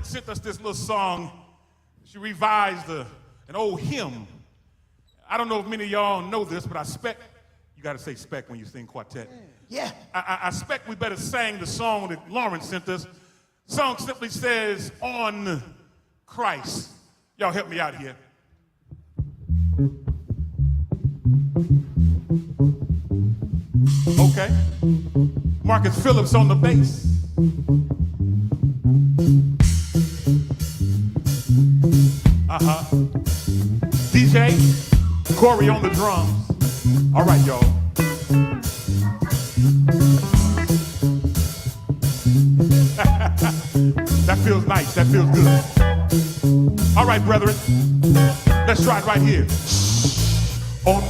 sent us this little song. She revised an old hymn. I don't know if many of y'all know this, but I expect, you got to say spec when you sing quartet. Yeah. I expect we better sing the song that Lauren sent us. Song simply says, On Christ. Y'all help me out here. Okay. Marcus Phillips on the bass. DJ Corey on the drums. All right, y'all. That feels nice. That feels good. All right, brethren. Let's try it right here. On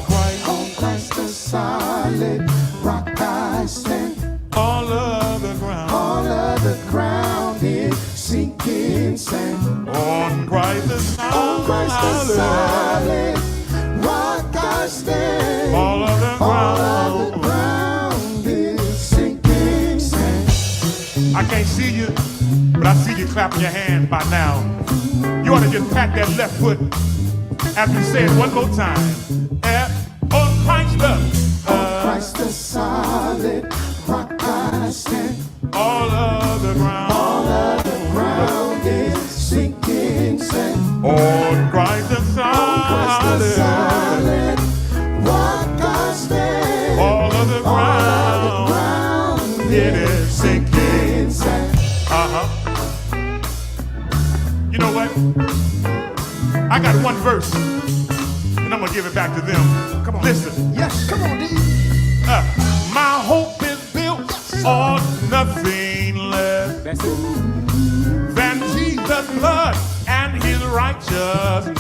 Christ the solid rock I stand. All of the ground is sinking sand. On Christ the solid rock I stand. All of the ground is sinking sand. I can't see you, but I see you clapping your hands by now. You ought to just pat that left foot as we say it one more time. On Christ the solid rock I stand. All of the ground is sinking sand. On Christ the solid rock I stand. All of the ground it is sinking sand. You know what? I got one verse, and I'm gonna give it back to them. Come on, listen. Yes, come on, D. My hope is built on nothing less than Jesus' blood and his righteousness.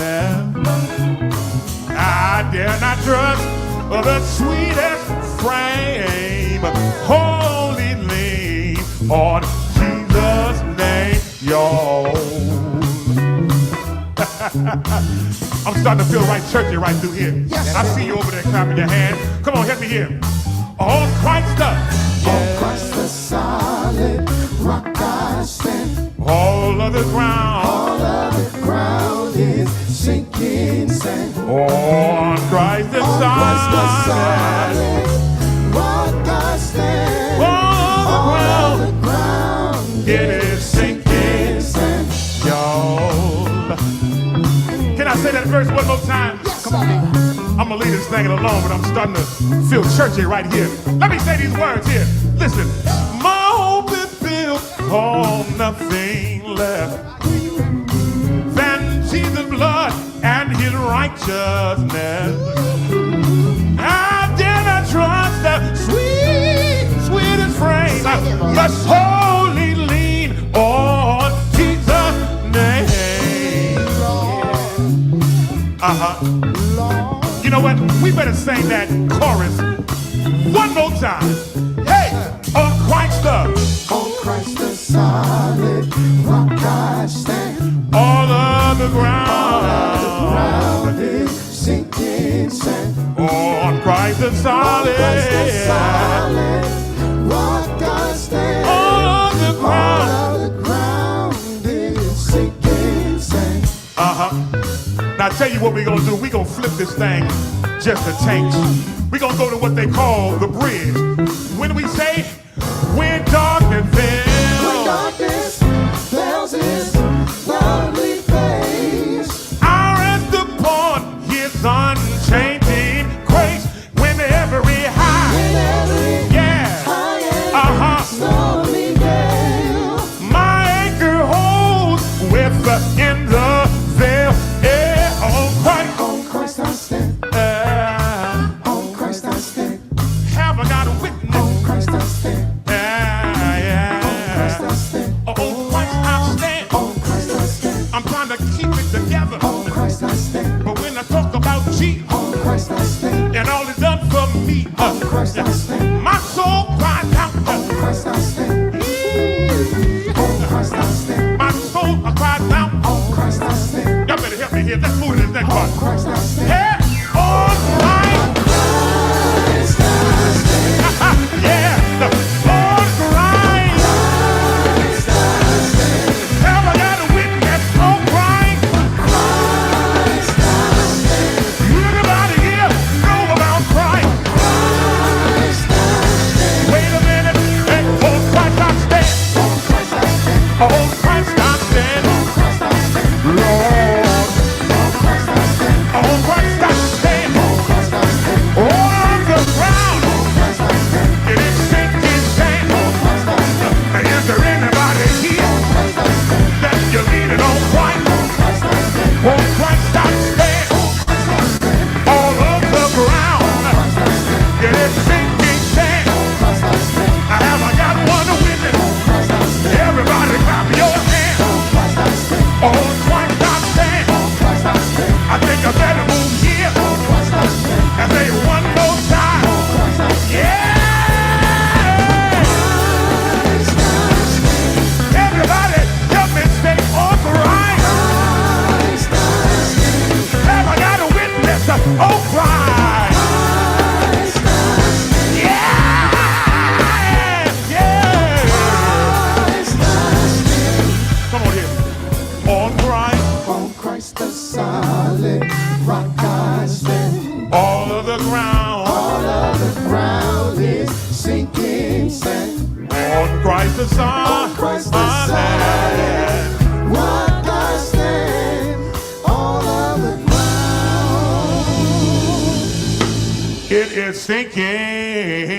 I dare not trust the sweetest frame, wholly lean on Jesus' name, y'all. I'm starting to feel right churchy right through here. Yes, I see you over there clapping your hands. Come on, help me here. On Christ the solid rock I stand. All of the ground is sinking sand. On Christ the solid rock I stand. All of the ground it is sinking sand, y'all. Can I say that verse one more time? Yes, come on, I'm gonna leave this thing alone, but I'm starting to feel churchy right here. Let me say these words here. Listen, my hope is built on nothing less than Jesus' blood and his righteousness. I dare not trust the sweetest frame, but wholly lean on Jesus' name. You know what? We better sing that chorus one more time. Hey, on Christ the solid rock I stand. All of the ground is sinking sand. On Christ the solid rock I stand. All of the ground is sinking sand. Now I tell you what we're gonna do. We're gonna flip this thing just a tank. We're gonna go to what they call the bridge. When we say, when darkness veils his lovely face, I rest upon his unchanging grace. When every high, slowly veil, my anchor holds within the veil. On Christ I stand. On Christ I stand. Have I got a witness? On Christ I stand. On Christ I stand. On Christ I stand. On Christ I stand. I'm trying to keep it together. On Christ I stand. But when I talk about Jesus On Christ I stand. and all he's done for me, On Christ I stand. my soul cries out. On Christ I stand. On Christ I stand. My soul cries out. On Christ I stand. Y'all better help me here. Let's move to this next part. On Christ I stand. Yeah, on Christ. Christ I stand. Yeah, on Christ. Christ I stand. Have I got a think I better move here and say it one more time. Yeah! Everybody, help me stay on the right. Have I got a witness? Oh, Christ! Come on here. On Christ the solid rock I stand. All of the ground is sinking sand. On Christ the solid rock I stand. All of the ground, it is sinking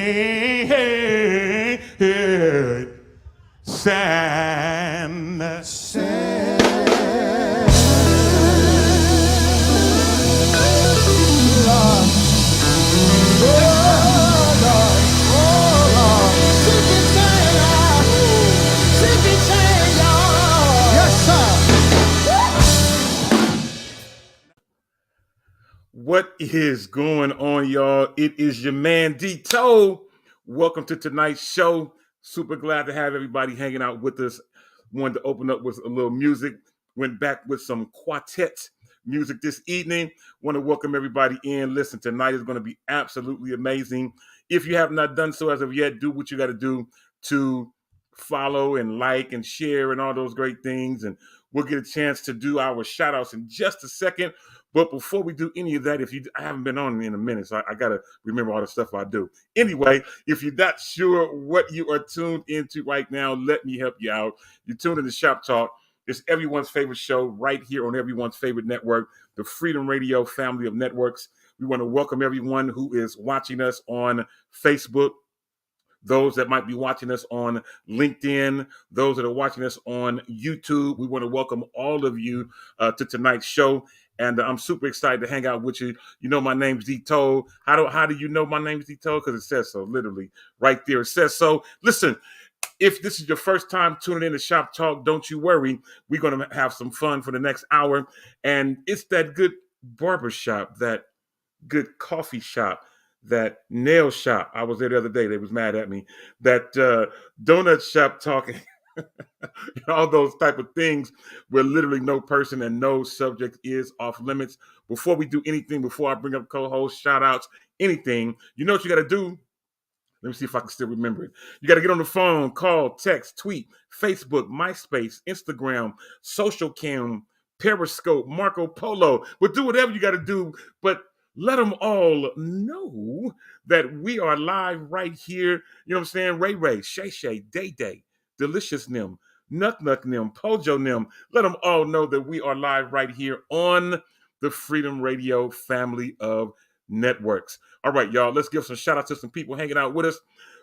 sand. What is going on, y'all? It is your man Tole. Welcome to tonight's show. Super glad to have everybody hanging out with us. Wanted to open up with a little music. Went back with some quartet music this evening. Want to welcome everybody in. Listen, tonight is going to be absolutely amazing. If you have not done so as of yet, do what you got to do to follow and like and share and all those great things. And we'll get a chance to do our shout outs in just a second. But before we do any of that, I haven't been on in a minute, so I got to remember all the stuff I do. Anyway, if you're not sure what you are tuned into right now, let me help you out. You're tuned into Shop Talk. It's everyone's favorite show right here on everyone's favorite network, the Freedom Radio family of networks. We want to welcome everyone who is watching us on Facebook, those that might be watching us on LinkedIn, those that are watching us on YouTube. We want to welcome all of you to tonight's show. And I'm super excited to hang out with you. You know, my name's Tole. How do you know my name's Tole? Because it says so, literally, right there. It says so. Listen, if this is your first time tuning in to Shop Talk, don't you worry. We're going to have some fun for the next hour. And it's that good barbershop, that good coffee shop, that nail shop. I was there the other day. They was mad at me. That donut shop talking. All those type of things where literally no person and no subject is off limits. Before we do anything, before I bring up co-hosts, shout outs, anything, you know what you got to do? Let me see if I can still remember it. You got to get on the phone, call, text, tweet, Facebook, MySpace, Instagram, Social Cam, Periscope, Marco Polo. But do whatever you got to do. But let them all know that we are live right here. You know what I'm saying? Ray Ray, Shay Shay, Day Day, Delicious Nim, Nut Nim, Pojo Nim. Let them all know that we are live right here on the Freedom Radio family of networks. All right, y'all, let's give some shout out to some people hanging out with us.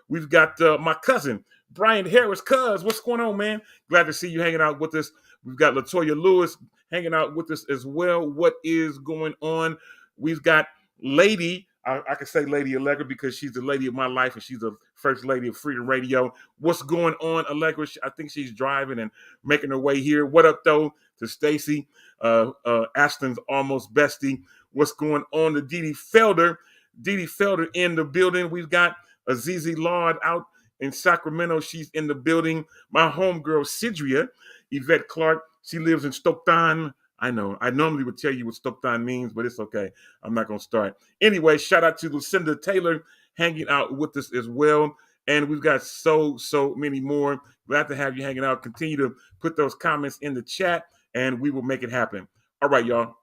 We've got my cousin, Brian Harris. Cuz, what's going on, man? Glad to see you hanging out with us. We've got Latoya Lewis hanging out with us as well. What is going on? We've got Lady, I can say Lady Allegra because she's the lady of my life and she's the first lady of Freedom Radio. What's going on, Allegra? I think she's driving and making her way here. What up, though, to Stacy, Ashton's almost bestie. What's going on to Dee Felder? Dee Felder in the building. We've got Azizi Lord out in Sacramento. She's in the building. My homegirl, Sidria, Yvette Clark. She lives in Stockton. I know. I normally would tell you what Stockton means, but it's okay. I'm not going to start. Anyway, shout out to Lucinda Taylor hanging out with us as well. And we've got so many more. Glad to have you hanging out. Continue to put those comments in the chat, and we will make it happen. All right, y'all.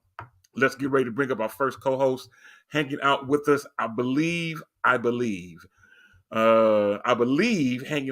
Let's get ready to bring up our first co-host hanging out with us. I believe hanging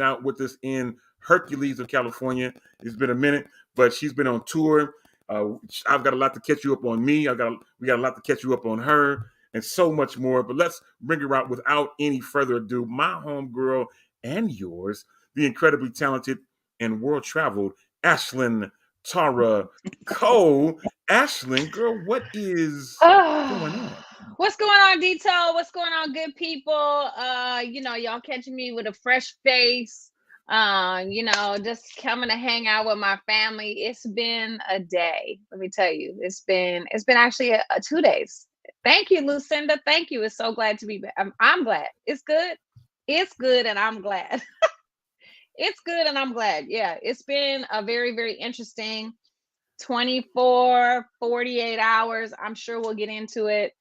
out with us in Hercules of California. It's been a minute, but she's been on tour. I've got a lot to catch you up on me. We got a lot to catch you up on her and so much more. But let's bring her out without any further ado. My homegirl and yours, the incredibly talented and world-traveled Ashlyn Tara Cole. Ashlyn, girl, what is going on? What's going on, Tole? What's going on, good people? Y'all catching me with a fresh face. Just coming to hang out with my family. It's been a day. Let me tell you, it's been actually a 2 days. Thank you, Lucinda. Thank you. It's so glad to be back. I'm glad. It's good. It's good, and I'm glad. It's good, and I'm glad. Yeah, it's been a very, very interesting 24, 48 hours. I'm sure we'll get into it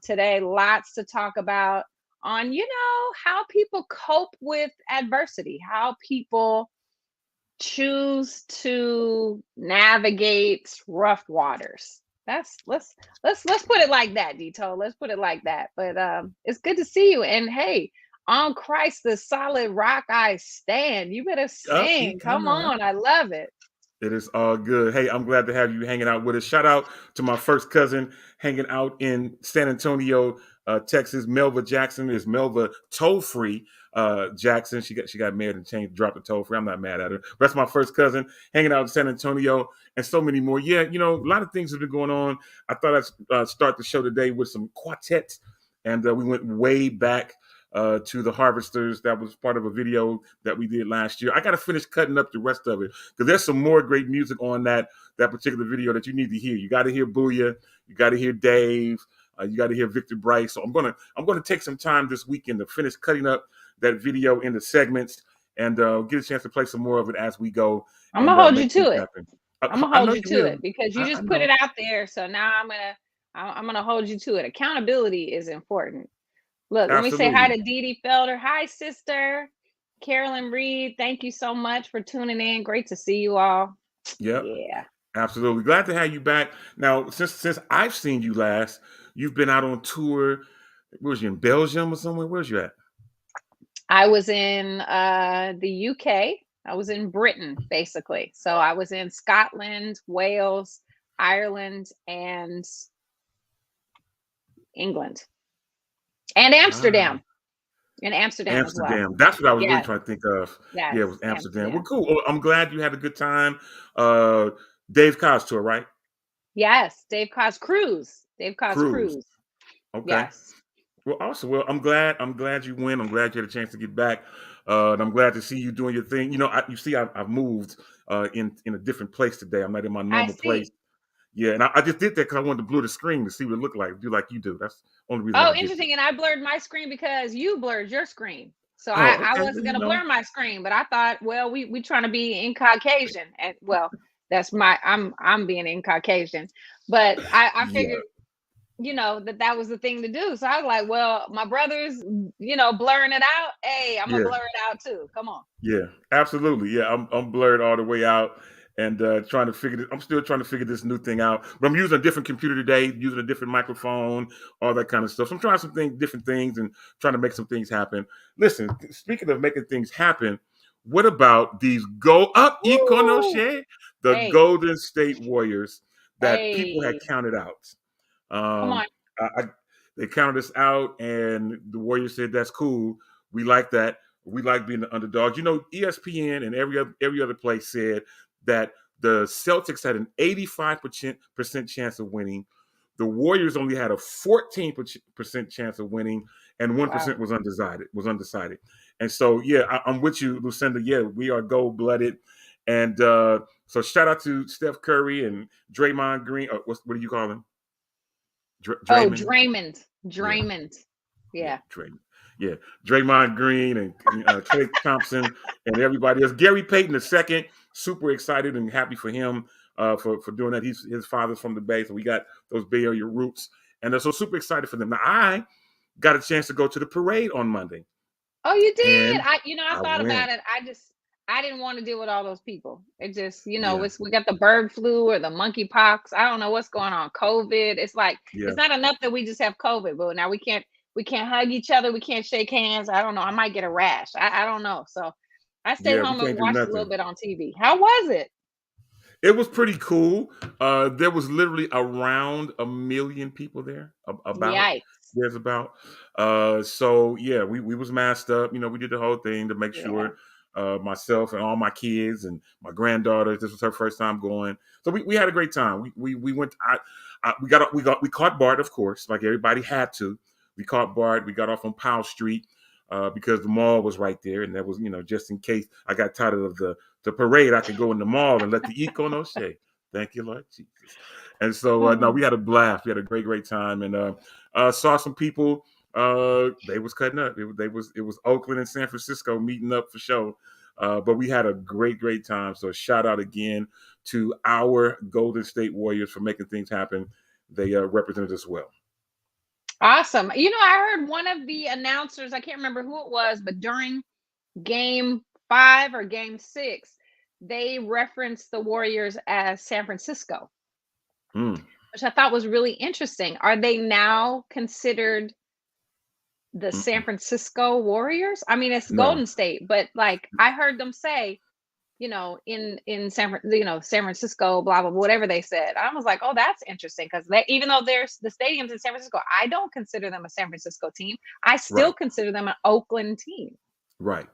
today. Lots to talk about on, how people cope with adversity, how people choose to navigate rough waters. Let's put it like that, Dito. Let's put it like that. But it's good to see you. And hey, on Christ the solid rock I stand. You better Up, he sing. Come coming. on. I love it. It is all good. Hey, I'm glad to have you hanging out with us. Shout out to my first cousin hanging out in San Antonio, Texas. Melva Jackson is Melva Toll Free Jackson. She got married and changed, dropped the toll free. I'm not mad at her. But that's my first cousin hanging out in San Antonio, and so many more. Yeah, a lot of things have been going on. I thought I'd start the show today with some quartets, and we went way back to the Harvesters. That was part of a video that we did last year. I got to finish cutting up the rest of it because there's some more great music on that particular video that you need to hear. You got to hear Booyah. You got to hear Dave. You got to hear Victor Bryce. So I'm gonna take some time this weekend to finish cutting up that video into segments and get a chance to play some more of it as we go I'm and gonna hold you make things to it. happen. I'm gonna I hold know you you to will. it because you I just put know. it out there. So now I'm gonna hold you to it. Accountability is important. Look, let me say hi Absolutely. to Dee Dee Felder. Hi, sister. Carolyn Reed, thank you so much for tuning in. Great to see you all. Yep. Yeah. Absolutely. Glad to have you back. Now, since I've seen you last, you've been out on tour. Where was you, in Belgium or somewhere? Where's you at? I was in the UK. I was in Britain, basically. So I was in Scotland, Wales, Ireland, and England, and Ah, Amsterdam. In Amsterdam as well. Amsterdam. That's what I was really Yes, trying to think of. yes, Yeah, it was Amsterdam. Well, Amsterdam. cool. Well, I'm glad you had a good time. Uh, Dave Cobb's tour, right? Yes, Dave Cos Cruise. Dave Cos Cruise. Cruise. Okay. Yes. Well, awesome. Well, I'm glad you win. I'm glad you had a chance to get back. And I'm glad to see you doing your thing. You see, I've moved in a different place today. I'm not in my I normal place. see. Yeah, and I just did that because I wanted to blur the screen to see what it looked like. Do like you do. That's the only reason why Oh, I did that. interesting. And I blurred my screen because you blurred your screen. So I, Oh, I okay. Well, wasn't gonna blur my screen, but I thought, well, we trying to be in Caucasian. And well, that's my I'm being in Caucasian. But I yeah, figured, that was the thing to do. So I was like, well, my brother's, blurring it out. Hey, I'm gonna yeah. blur it out too. Come on. Yeah, absolutely. Yeah, I'm blurred all the way out and trying to figure this. I'm still trying to figure this new thing out. But I'm using a different computer today, using a different microphone, all that kind of stuff. So I'm trying different things, and trying to make some things happen. Listen, speaking of making things happen, what about these go up Woo! Ikonoshe, the Hey, Golden State Warriors that people had hey, counted out? come on. Um, I they counted us out, and the Warriors said that's cool. We like that. We like being the underdogs. ESPN and every other place said that the Celtics had an 85% chance of winning. The Warriors only had a 14% chance of winning, and Wow. 1% was undecided. And so, yeah, I'm with you, Lucinda. Yeah, we are gold blooded, and so shout out to Steph Curry and Draymond Green. What do you call him? Oh, Draymond. Draymond. Yeah, Draymond. yeah, Yeah. Draymond. Yeah, Draymond Green and Klay Thompson and everybody else. Gary Payton II, super excited and happy for him for doing that. His father's from the Bay, so we got those Bay Area roots, and so super excited for them. Now I got a chance to go to the parade on Monday, Oh, you did. and I I thought went. about it. I didn't want to deal with all those people. It just, Yeah, we got the bird flu or the monkey pox. I don't know what's going on. COVID. It's like yeah, it's not enough that we just have COVID, but now we can't hug each other. We can't shake hands. I don't know. I might get a rash. I don't know. So I stayed yeah. We home and can't do watched a little nothing. bit on TV. How was it? It was pretty cool. There was literally around 1 million people there. About Yikes. there's about. So yeah, we was masked up. We did the whole thing to make Yeah. sure myself and all my kids and my granddaughter. This was her first time going. So we had a great time. We went. We caught Bart, of course, like everybody had to. We caught Bart. We got off on Powell Street. because the mall was right there, and that was, just in case I got tired of the parade, I could go in the mall and let the Iko shade. Thank you, Lord Jesus. And so, no, we had a blast. We had a great time, and saw some people. They was cutting up. It was Oakland and San Francisco meeting up for show. But we had a great time. So shout out again to our Golden State Warriors for making things happen. They represented us well. Awesome. I heard one of the announcers, I can't remember who it was, but during game 5 or game 6, they referenced the Warriors as San Francisco, which I thought was really interesting. Are they now considered the San Francisco Warriors? I mean, it's No. Golden State, but like I heard them say, in San Francisco, blah blah, whatever they said. I was like, oh, that's interesting, because even though there's the stadiums in San Francisco, I don't consider them a San Francisco team. I still consider them an Oakland team. Right.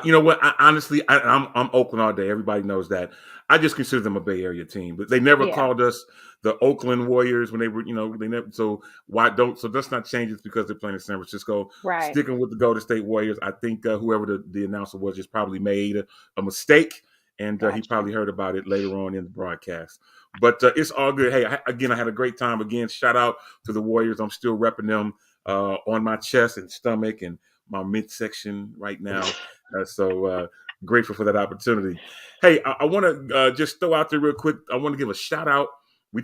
You know what? Honestly, I'm Oakland all day. Everybody knows that. I just consider them a Bay Area team, but they never called us the Oakland Warriors when they were, they never. So why don't? So let's not change it because they're playing in San Francisco. Right. Sticking with the Golden State Warriors. I think whoever the announcer was just probably made a mistake, and he probably heard about it later on in the broadcast. But it's all good. Hey, I had a great time. Again, shout out to the Warriors. I'm still repping them on my chest and stomach and my midsection right now. So grateful for that opportunity. Hey, I want to just throw out there real quick. I want to give a shout out.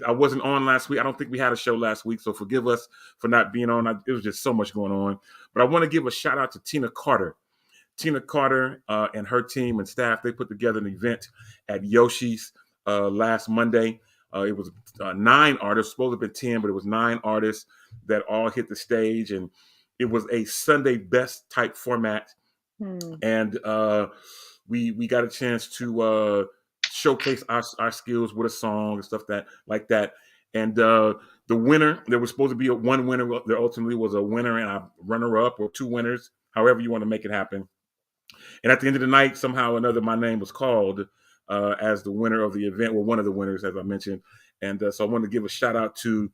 I wasn't on last week. I don't think we had a show last week, so forgive us for not being on. It was just so much going on. But I want to give a shout out to Tina Carter. Tina Carter and her team and staff, they put together an event at Yoshi's last Monday. It was 9 artists, supposed to have been 10, but it was 9 artists that all hit the stage, and it was a Sunday best type format. And we got a chance to showcase our skills with a song and stuff like that. And the winner, there was supposed to be one winner. There ultimately was a winner and a runner-up, or 2 winners, however you want to make it happen. And at the end of the night, somehow or another, my name was called as the winner of the event, well, one of the winners, as I mentioned. And so I want to give a shout out to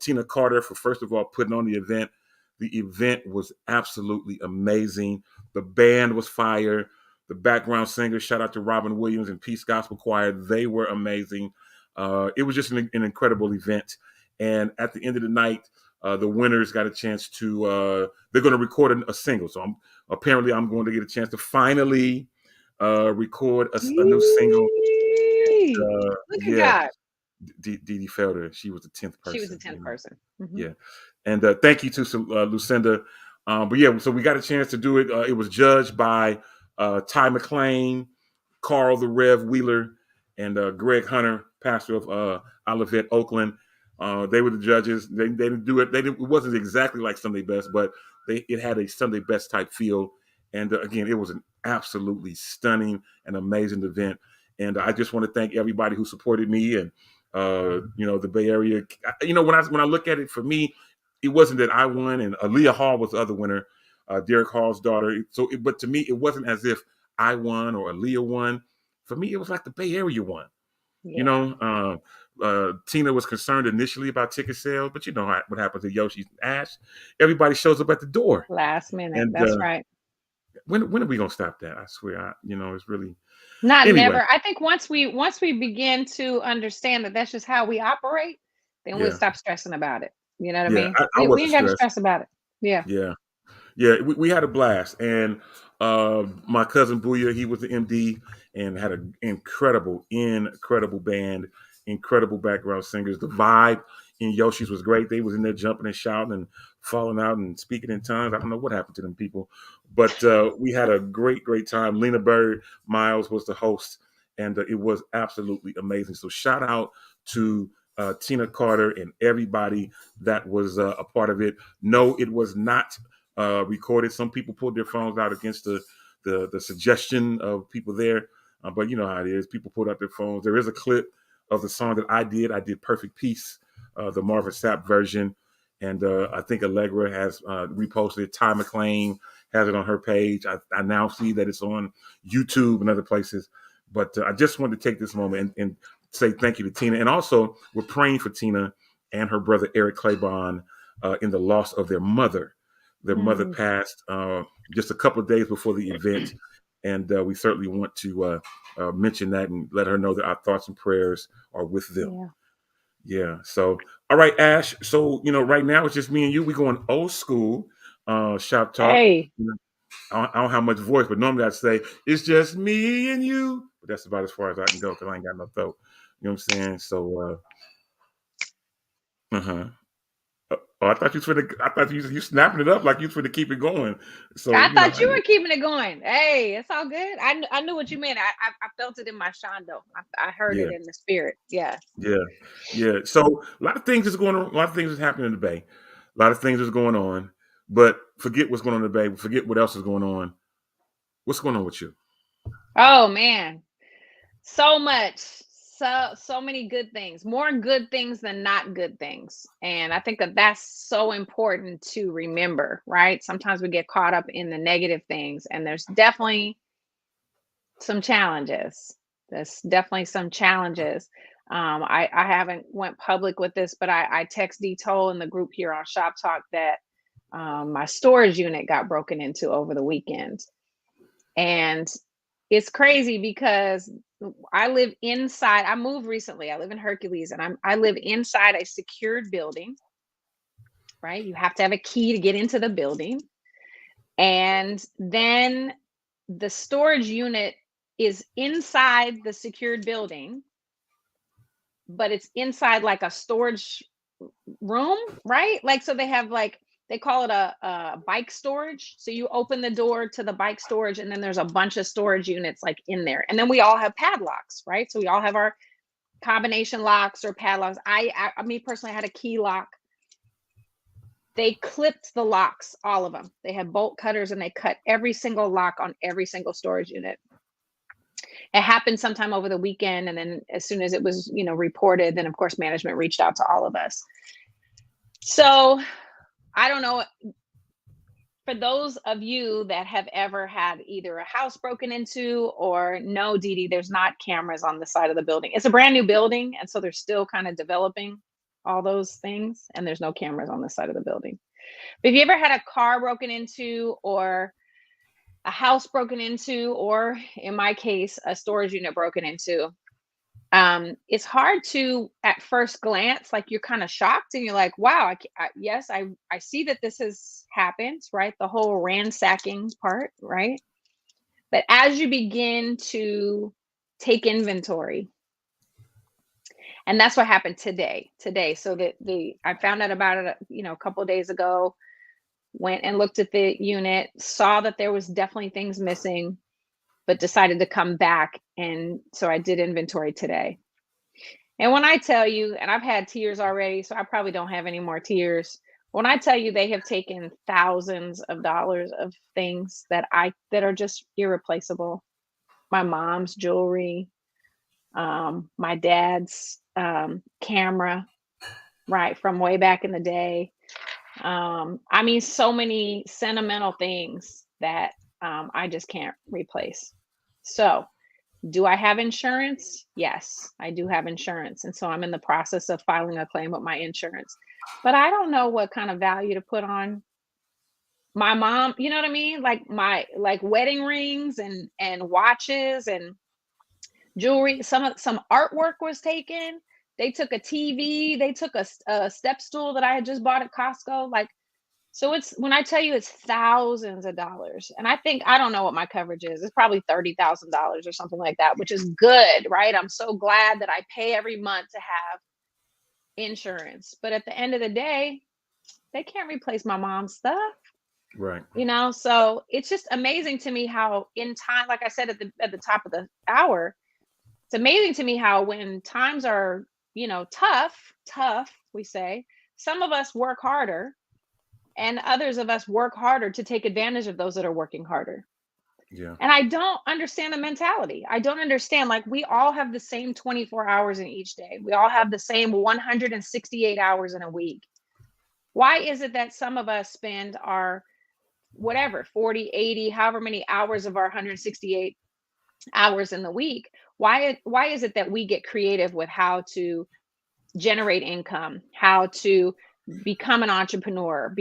Tina Carter for, first of all, putting on the event. The event was absolutely amazing. The band was fire. The background singers, shout out to Robin Williams and Peace Gospel Choir. They were amazing. It was just an incredible event. And at the end of the night, the winners got a chance to, they're going to record a single. So I'm going to get a chance to finally record a new single. Look at God. Dee Felder, she was the 10th person. She was the 10th person. Mm-hmm. Yeah. And thank you to Lucinda. But yeah, so we got a chance to do it. It was judged by Ty McLean, Carl the Rev Wheeler, and Greg Hunter, pastor of Olivet, Oakland. They were the judges. They didn't do it. It wasn't exactly like Sunday Best, but it had a Sunday Best type feel. And again, it was an absolutely stunning and amazing event. And I just want to thank everybody who supported me and the Bay Area. When I look at it, for me, it wasn't that I won, and Aaliyah Hall was the other winner, Derek Hall's daughter. But to me, it wasn't as if I won or Aaliyah won. For me, it was like the Bay Area won. Yeah. Tina was concerned initially about ticket sales, but you know what happens at Yoshi's Ash. Everybody shows up at the door last minute. And, that's right. When are we gonna stop that? I swear, it's really not anyway. Never. I think once we begin to understand that that's just how we operate, then we'll stop stressing about it. You know what I mean? We ain't got to stress about it. Yeah. Yeah. We had a blast, and my cousin Booyah, he was the MD, and had an incredible band, incredible background singers. The vibe in Yoshi's was great. They was in there jumping and shouting and falling out and speaking in tongues. I don't know what happened to them people, but we had a great time. Lena Bird Miles was the host, and it was absolutely amazing. So shout out to Tina Carter and everybody that was a part of it. No, it was not recorded. Some people pulled their phones out against the suggestion of people there, but you know how it is. People pulled out their phones. There is a clip of the song that I did. I did Perfect Peace, the Marvin Sapp version, and I think Allegra has reposted it. Ty McLean has it on her page. I now see that it's on YouTube and other places. But I just wanted to take this moment and say thank you to Tina. And also, we're praying for Tina and her brother, Eric Claiborne, in the loss of their mother. Their mother passed just a couple of days before the event, and we certainly want to mention that and let her know that our thoughts and prayers are with them. Yeah. Yeah. So, all right, Ash. So, right now it's just me and you. We're going old school shop talk. Hey. I don't have much voice, but normally I'd say it's just me and you. But that's about as far as I can go because I ain't got no throat. You know what I'm saying? So, uh-huh. Oh, I thought I thought you snapping it up like you for to keep it going. So, I thought you were keeping it going. Hey, it's all good. I knew what you meant. I felt it in my shondo. I heard yeah, it in the spirit. Yeah. yeah, yeah. So a lot of things is going on. A lot of things is happening in the Bay. A lot of things is going on. But forget what's going on in the Bay. Forget what else is going on. What's going on with you? Oh man. So much. So many good things. More good things than not good things. And I think that that's so important to remember, right? Sometimes we get caught up in the negative things, and there's definitely some challenges. There's definitely some challenges. I haven't went public with this, but I text Tole in the group here on Shop Talk that my storage unit got broken into over the weekend. And it's crazy because I live inside. I moved recently. I live in Hercules, and I live inside a secured building, right? You have to have a key to get into the building. And then the storage unit is inside the secured building, but it's inside like a storage room, right? Like, so they have like, they call it a bike storage. So you open the door to the bike storage, and then there's a bunch of storage units like in there. And then we all have padlocks, right? So we all have our combination locks or padlocks. Me personally, I had a key lock. They clipped the locks, all of them. They had bolt cutters, and they cut every single lock on every single storage unit. It happened sometime over the weekend, and then as soon as it was, reported, then of course management reached out to all of us. So I don't know, for those of you that have ever had either a house broken into or no, Dee Dee, there's not cameras on the side of the building. It's a brand new building, and so they're still kind of developing all those things, and there's no cameras on the side of the building. But if you ever had a car broken into, or a house broken into, or in my case, a storage unit broken into, it's hard to, at first glance, like you're kind of shocked and you're like, wow, yes, I see that this has happened, right? The whole ransacking part, right? But as you begin to take inventory, and that's what happened today. So I found out about it, a couple of days ago, went and looked at the unit, saw that there was definitely things missing, but decided to come back. And so I did inventory today. And when I tell you, and I've had tears already, so I probably don't have any more tears. When I tell you they have taken thousands of dollars of things that are just irreplaceable. My mom's jewelry, my dad's camera, right, from way back in the day. I mean, so many sentimental things that I just can't replace. So, do I have insurance? Yes, I do have insurance. And so I'm in the process of filing a claim with my insurance. But I don't know what kind of value to put on my mom, you know what I mean? Like wedding rings and watches and jewelry. Some artwork was taken. They took a TV, they took a step stool that I had just bought at Costco. So it's, when I tell you it's thousands of dollars, and I don't know what my coverage is. It's probably $30,000 or something like that, which is good, right? I'm so glad that I pay every month to have insurance. But at the end of the day, they can't replace my mom's stuff. Right. So it's just amazing to me how in time, like I said at the top of the hour, it's amazing to me how when times are, tough, we say, some of us work harder, and others of us work harder to take advantage of those that are working harder. Yeah. And I don't understand the mentality. I don't understand. Like, we all have the same 24 hours in each day. We all have the same 168 hours in a week. Why is it that some of us spend our whatever, 40, 80, however many hours of our 168 hours in the week? Why is it that we get creative with how to generate income, how to become an entrepreneur,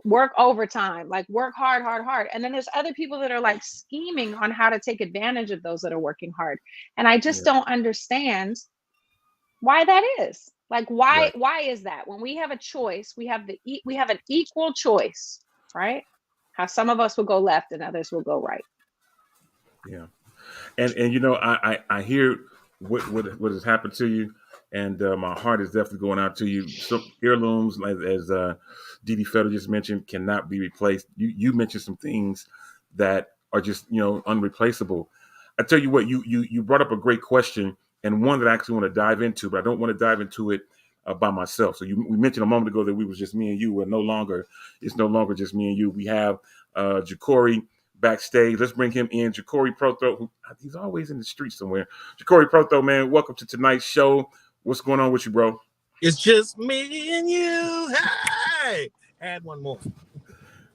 work overtime, like work hard, hard, hard. And then there's other people that are like scheming on how to take advantage of those that are working hard. And I just don't understand why that is. Like, why is that? When we have a choice, we have an equal choice, right? How some of us will go left and others will go right. Yeah. And you know, I hear what has happened to you, and my heart is definitely going out to you. Some heirlooms, like as Dee Dee Federer just mentioned, cannot be replaced. You mentioned some things that are just unreplaceable. I tell you what, you brought up a great question, and one that I actually want to dive into, but I don't want to dive into it by myself. So we mentioned a moment ago that we was just me and you. It's no longer just me and you. We have Jacory backstage. Let's bring him in. Jacory Proto, he's always in the street somewhere. Jacory Proto, man, welcome to tonight's show. What's going on with you, bro? It's just me and you. Hey, add one more.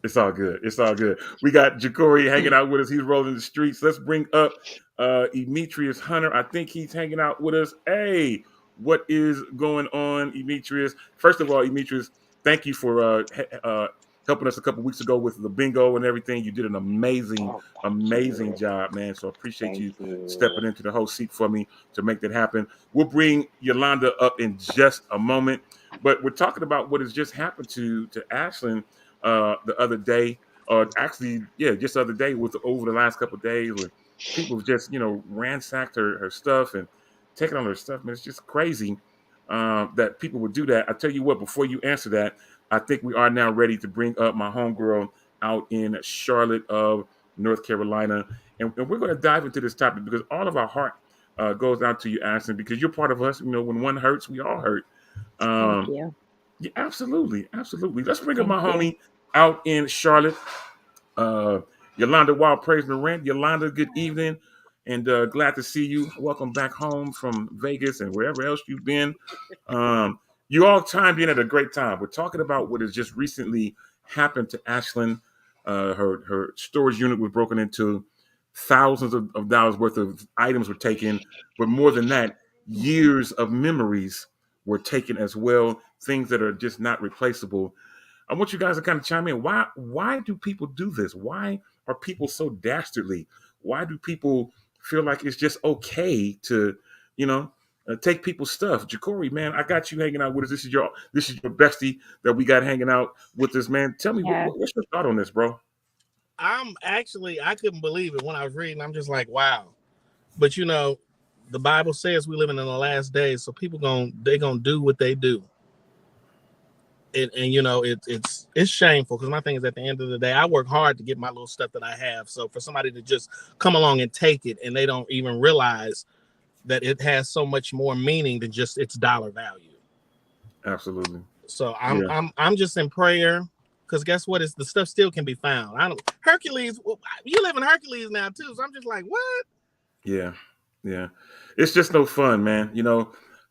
It's all good. It's all good. We got Jacory hanging out with us. He's rolling the streets. Let's bring up Demetrius Hunter. I think he's hanging out with us. Hey, what is going on, Demetrius? First of all, Demetrius, thank you for helping us a couple weeks ago with the bingo and everything. You did an amazing job, man. So I appreciate you stepping into the host seat for me to make that happen. We'll bring Yolanda up in just a moment, but we're talking about what has just happened to Ashlyn the other day, or actually, just the other day, over the last couple of days, where people just ransacked her stuff and taking on her stuff. Man, it's just crazy that people would do that. I tell you what, before you answer that, I think we are now ready to bring up my homegirl out in Charlotte of North Carolina. And we're going to dive into this topic because all of our heart goes out to you, Ashlyn, because you're part of us. When one hurts, we all hurt. Thank you. Yeah, absolutely. Let's bring up my homie out in Charlotte, Yolanda Wild Praise Morant. Yolanda, good evening, and glad to see you. Welcome back home from Vegas and wherever else you've been. You all timed in at a great time. We're talking about what has just recently happened to Ashlyn. Her storage unit was broken into. Thousands of dollars worth of items were taken, but more than that, years of memories were taken as well. Things that are just not replaceable. I want you guys to kind of chime in. Why do people do this? Why are people so dastardly? Why do people feel like it's just okay to, take people's stuff? Jacory, man, I got you hanging out with us. This is your bestie that we got hanging out with us, man. Tell me, what's your thought on this, bro? I couldn't believe it when I was reading. I'm just like, wow. But the Bible says we living in the last days, so people they're gonna do what they do. And it's shameful because my thing is, at the end of the day, I work hard to get my little stuff that I have. So for somebody to just come along and take it, and they don't even realize that it has so much more meaning than just its dollar value. Absolutely. So I'm just in prayer, because guess what? The stuff still can be found. Hercules, you live in Hercules now too. So I'm just like, what? Yeah. It's just no fun, man.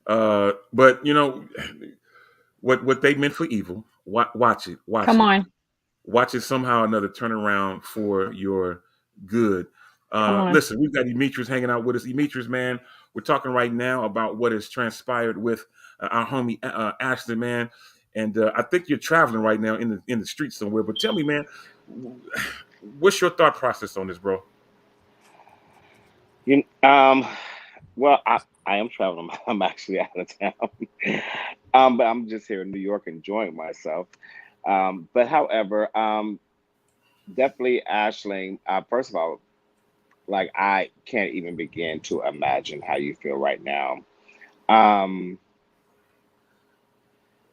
But what they meant for evil, watch it. Come on. Watch it somehow or another turn around for your good. Listen, we've got Demetrius hanging out with us. Demetrius, man, we're talking right now about what has transpired with our homie Ashlyn, man. And I think you're traveling right now in the streets somewhere. But tell me, man, what's your thought process on this, bro? Well, I am traveling. I'm actually out of town, but I'm just here in New York enjoying myself. But however, definitely Ashling. First of all, like, I can't even begin to imagine how you feel right now,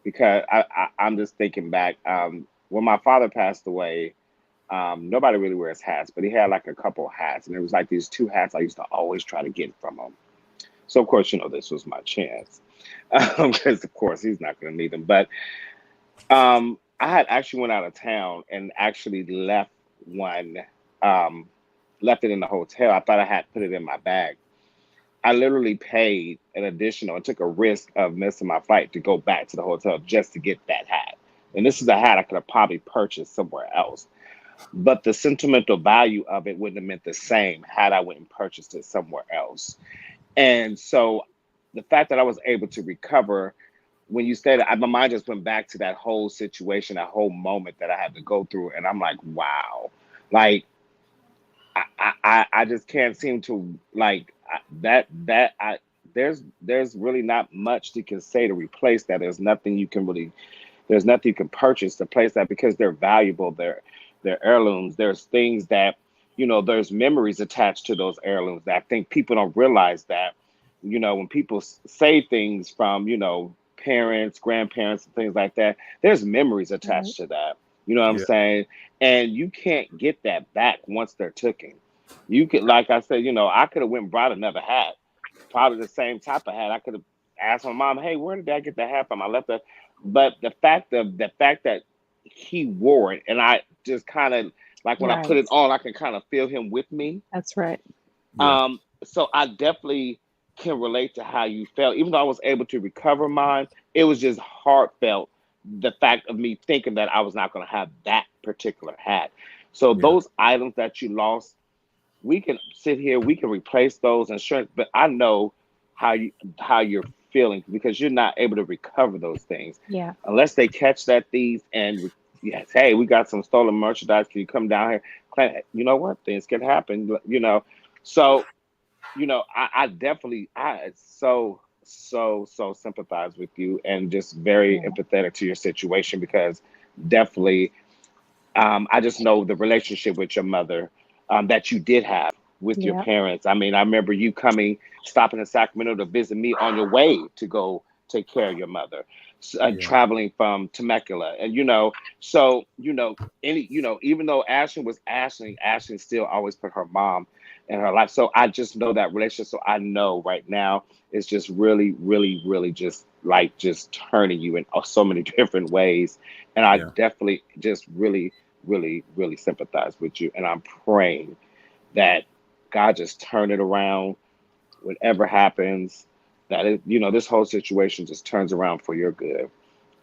because I'm just thinking back. When my father passed away, nobody really wears hats, but he had like a couple hats, and there was like these two hats I used to always try to get from him. So of course, this was my chance, because of course he's not going to need them. But I had actually went out of town and actually left one, left it in the hotel. I thought I had put it in my bag. I literally paid an additional and took a risk of missing my flight to go back to the hotel just to get that hat. And this is a hat I could have probably purchased somewhere else. But the sentimental value of it wouldn't have meant the same had I went and purchased it somewhere else. And so the fact that I was able to recover when you said it, my mind just went back to that whole situation, that whole moment that I had to go through, and I'm like, wow, like I just can't seem to like that I there's really not much you can say to replace that. There's nothing you can purchase to place that because they're valuable. They're heirlooms. There's things that there's memories attached to those heirlooms that I think people don't realize that when people say things from parents, grandparents, and things like that, there's memories Right. attached to that. You know what I'm Yeah. saying? And you can't get that back once they're taken. You could, like I said, I could have went and brought another hat, probably the same type of hat. I could have asked my mom, "Hey, where did I get the hat from? I left that." But the fact that he wore it, and I just kind of like when I put Right. it on, I can kind of feel him with me. That's right. Yeah. So I definitely can relate to how you felt. Even though I was able to recover mine, it was just heartfelt. The fact of me thinking that I was not going to have that particular hat. So Yeah. those items that you lost, we can sit here, we can replace those insurance, but I know how you're feeling because you're not able to recover those things Yeah. unless they catch that thief and yes, hey, we got some stolen merchandise. Can you come down here? You know what? Things can happen. So I definitely I so sympathize with you and just very Yeah. empathetic to your situation because definitely I just know the relationship with your mother that you did have with your Yeah. parents. I mean, I remember you stopping in Sacramento to visit me on your way to go take care of your mother, Yeah. traveling from Temecula, and so even though Ashley was Ashley still always put her mom in her life. So I just know that relationship. So I know right now it's just really, really, really just turning you in so many different ways, and I Yeah. definitely just really really, really sympathize with you. And I'm praying that God just turn it around, whatever happens, that this whole situation just turns around for your good.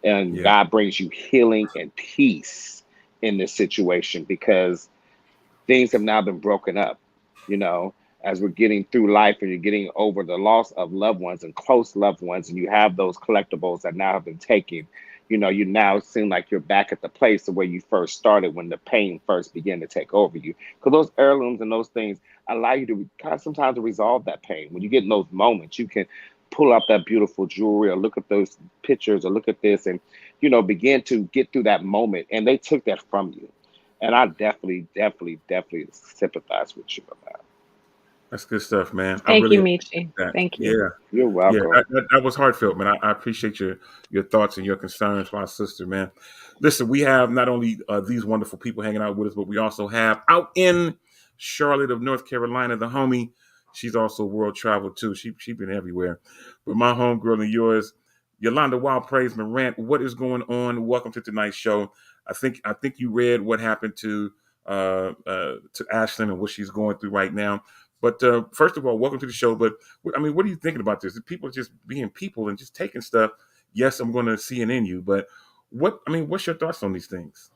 And Yeah. God brings you healing and peace in this situation because things have now been broken up, you know, as we're getting through life and you're getting over the loss of loved ones and close loved ones, and you have those collectibles that now have been taken. You now seem like you're back at the place of where you first started when the pain first began to take over you. Because those heirlooms and those things allow you to kind of sometimes to resolve that pain. When you get in those moments, you can pull up that beautiful jewelry or look at those pictures or look at this and, begin to get through that moment. And they took that from you. And I definitely, definitely, definitely sympathize with you on that. That's good stuff, man. I Thank you, really Michi. appreciate that. Thank you. Yeah. You're Yeah, welcome. that was heartfelt, man. I appreciate your thoughts and your concerns for our sister, man. Listen, we have not only these wonderful people hanging out with us, but we also have out in Charlotte of North Carolina, the homie. She's also world travel too. She been everywhere. But my homegirl and yours, Yolanda Wild Praise Morant. What is going on? Welcome to tonight's show. I think you read what happened to Ashlyn and what she's going through right now. But first of all, welcome to the show. But I mean, what are you thinking about this? People just being people and just taking stuff. Yes, I'm going to CNN you, but what's your thoughts on these things?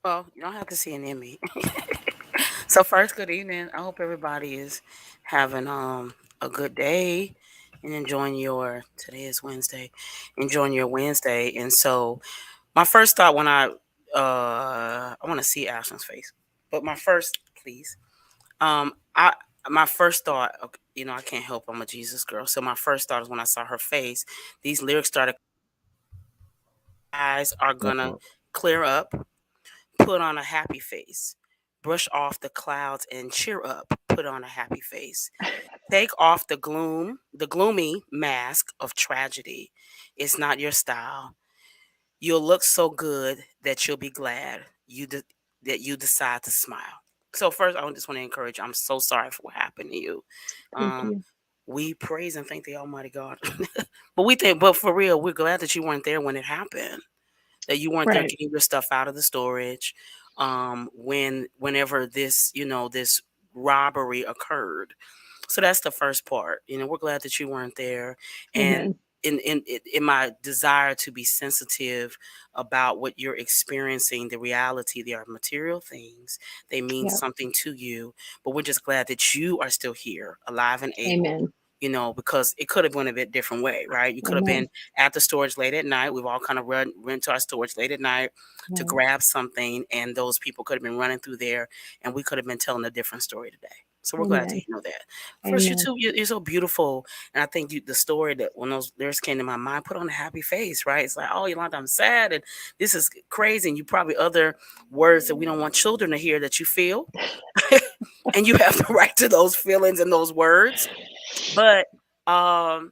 Well, you don't have to see an Emmy. So first, good evening. I hope everybody is having a good day and enjoying your today is Wednesday, enjoying your Wednesday. And so my first thought when I want to see Ashton's face, but my first please I my first thought, okay, I can't help. I'm a Jesus girl. So my first thought is when I saw her face, these lyrics started. Eyes are gonna Uh-oh. clear up. Put on a happy face. Brush off the clouds and cheer up. Put on a happy face. Take off the gloomy mask of tragedy. It's not your style. You'll look so good that you'll be glad that you decide to smile. So first, I just want to encourage you. I'm so sorry for what happened to you. Thank Um, you. we praise and thank the Almighty God. But for real, we're glad that you weren't there when it happened, that you weren't there Right. getting your stuff out of the storage whenever this robbery occurred. So that's the first part. We're glad that you weren't there. And Amen. in my desire to be sensitive about what you're experiencing, the reality, they are material things. They mean Yep. something to you, but we're just glad that you are still here, alive and able Amen. because it could have went a bit different way, right? You could have been at the storage late at night. We've all kind of run to our storage late at night to grab something, and those people could have been running through there, and we could have been telling a different story today. So we're glad to know that. First, you two, you're so beautiful, and I think the story that when those lyrics came to my mind, put on a happy face, right? It's like, oh, Yolanda, I'm sad, and this is crazy, and you probably other words that we don't want children to hear that you feel, and you have the right to those feelings and those words. But number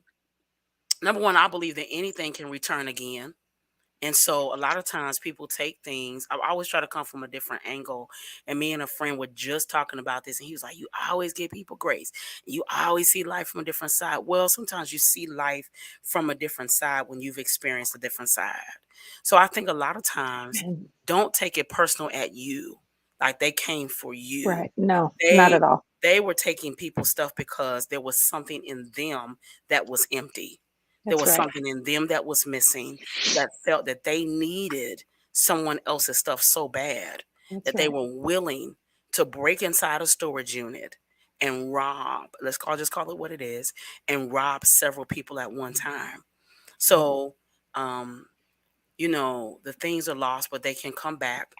one, I believe that anything can return again. And so a lot of times people take things, I always try to come from a different angle. And me and a friend were just talking about this. And he was like, you always give people grace. You always see life from a different side. Well, sometimes you see life from a different side when you've experienced a different side. So I think a lot of times don't take it personal at you. Like they came for you. Right. No, not at all. They were taking people's stuff because there was something in them that was empty. There was something in them that was missing, that felt that they needed someone else's stuff so bad that they were willing to break inside a storage unit and rob, just call it what it is, and rob several people at one time. So, the things are lost, but they can come back.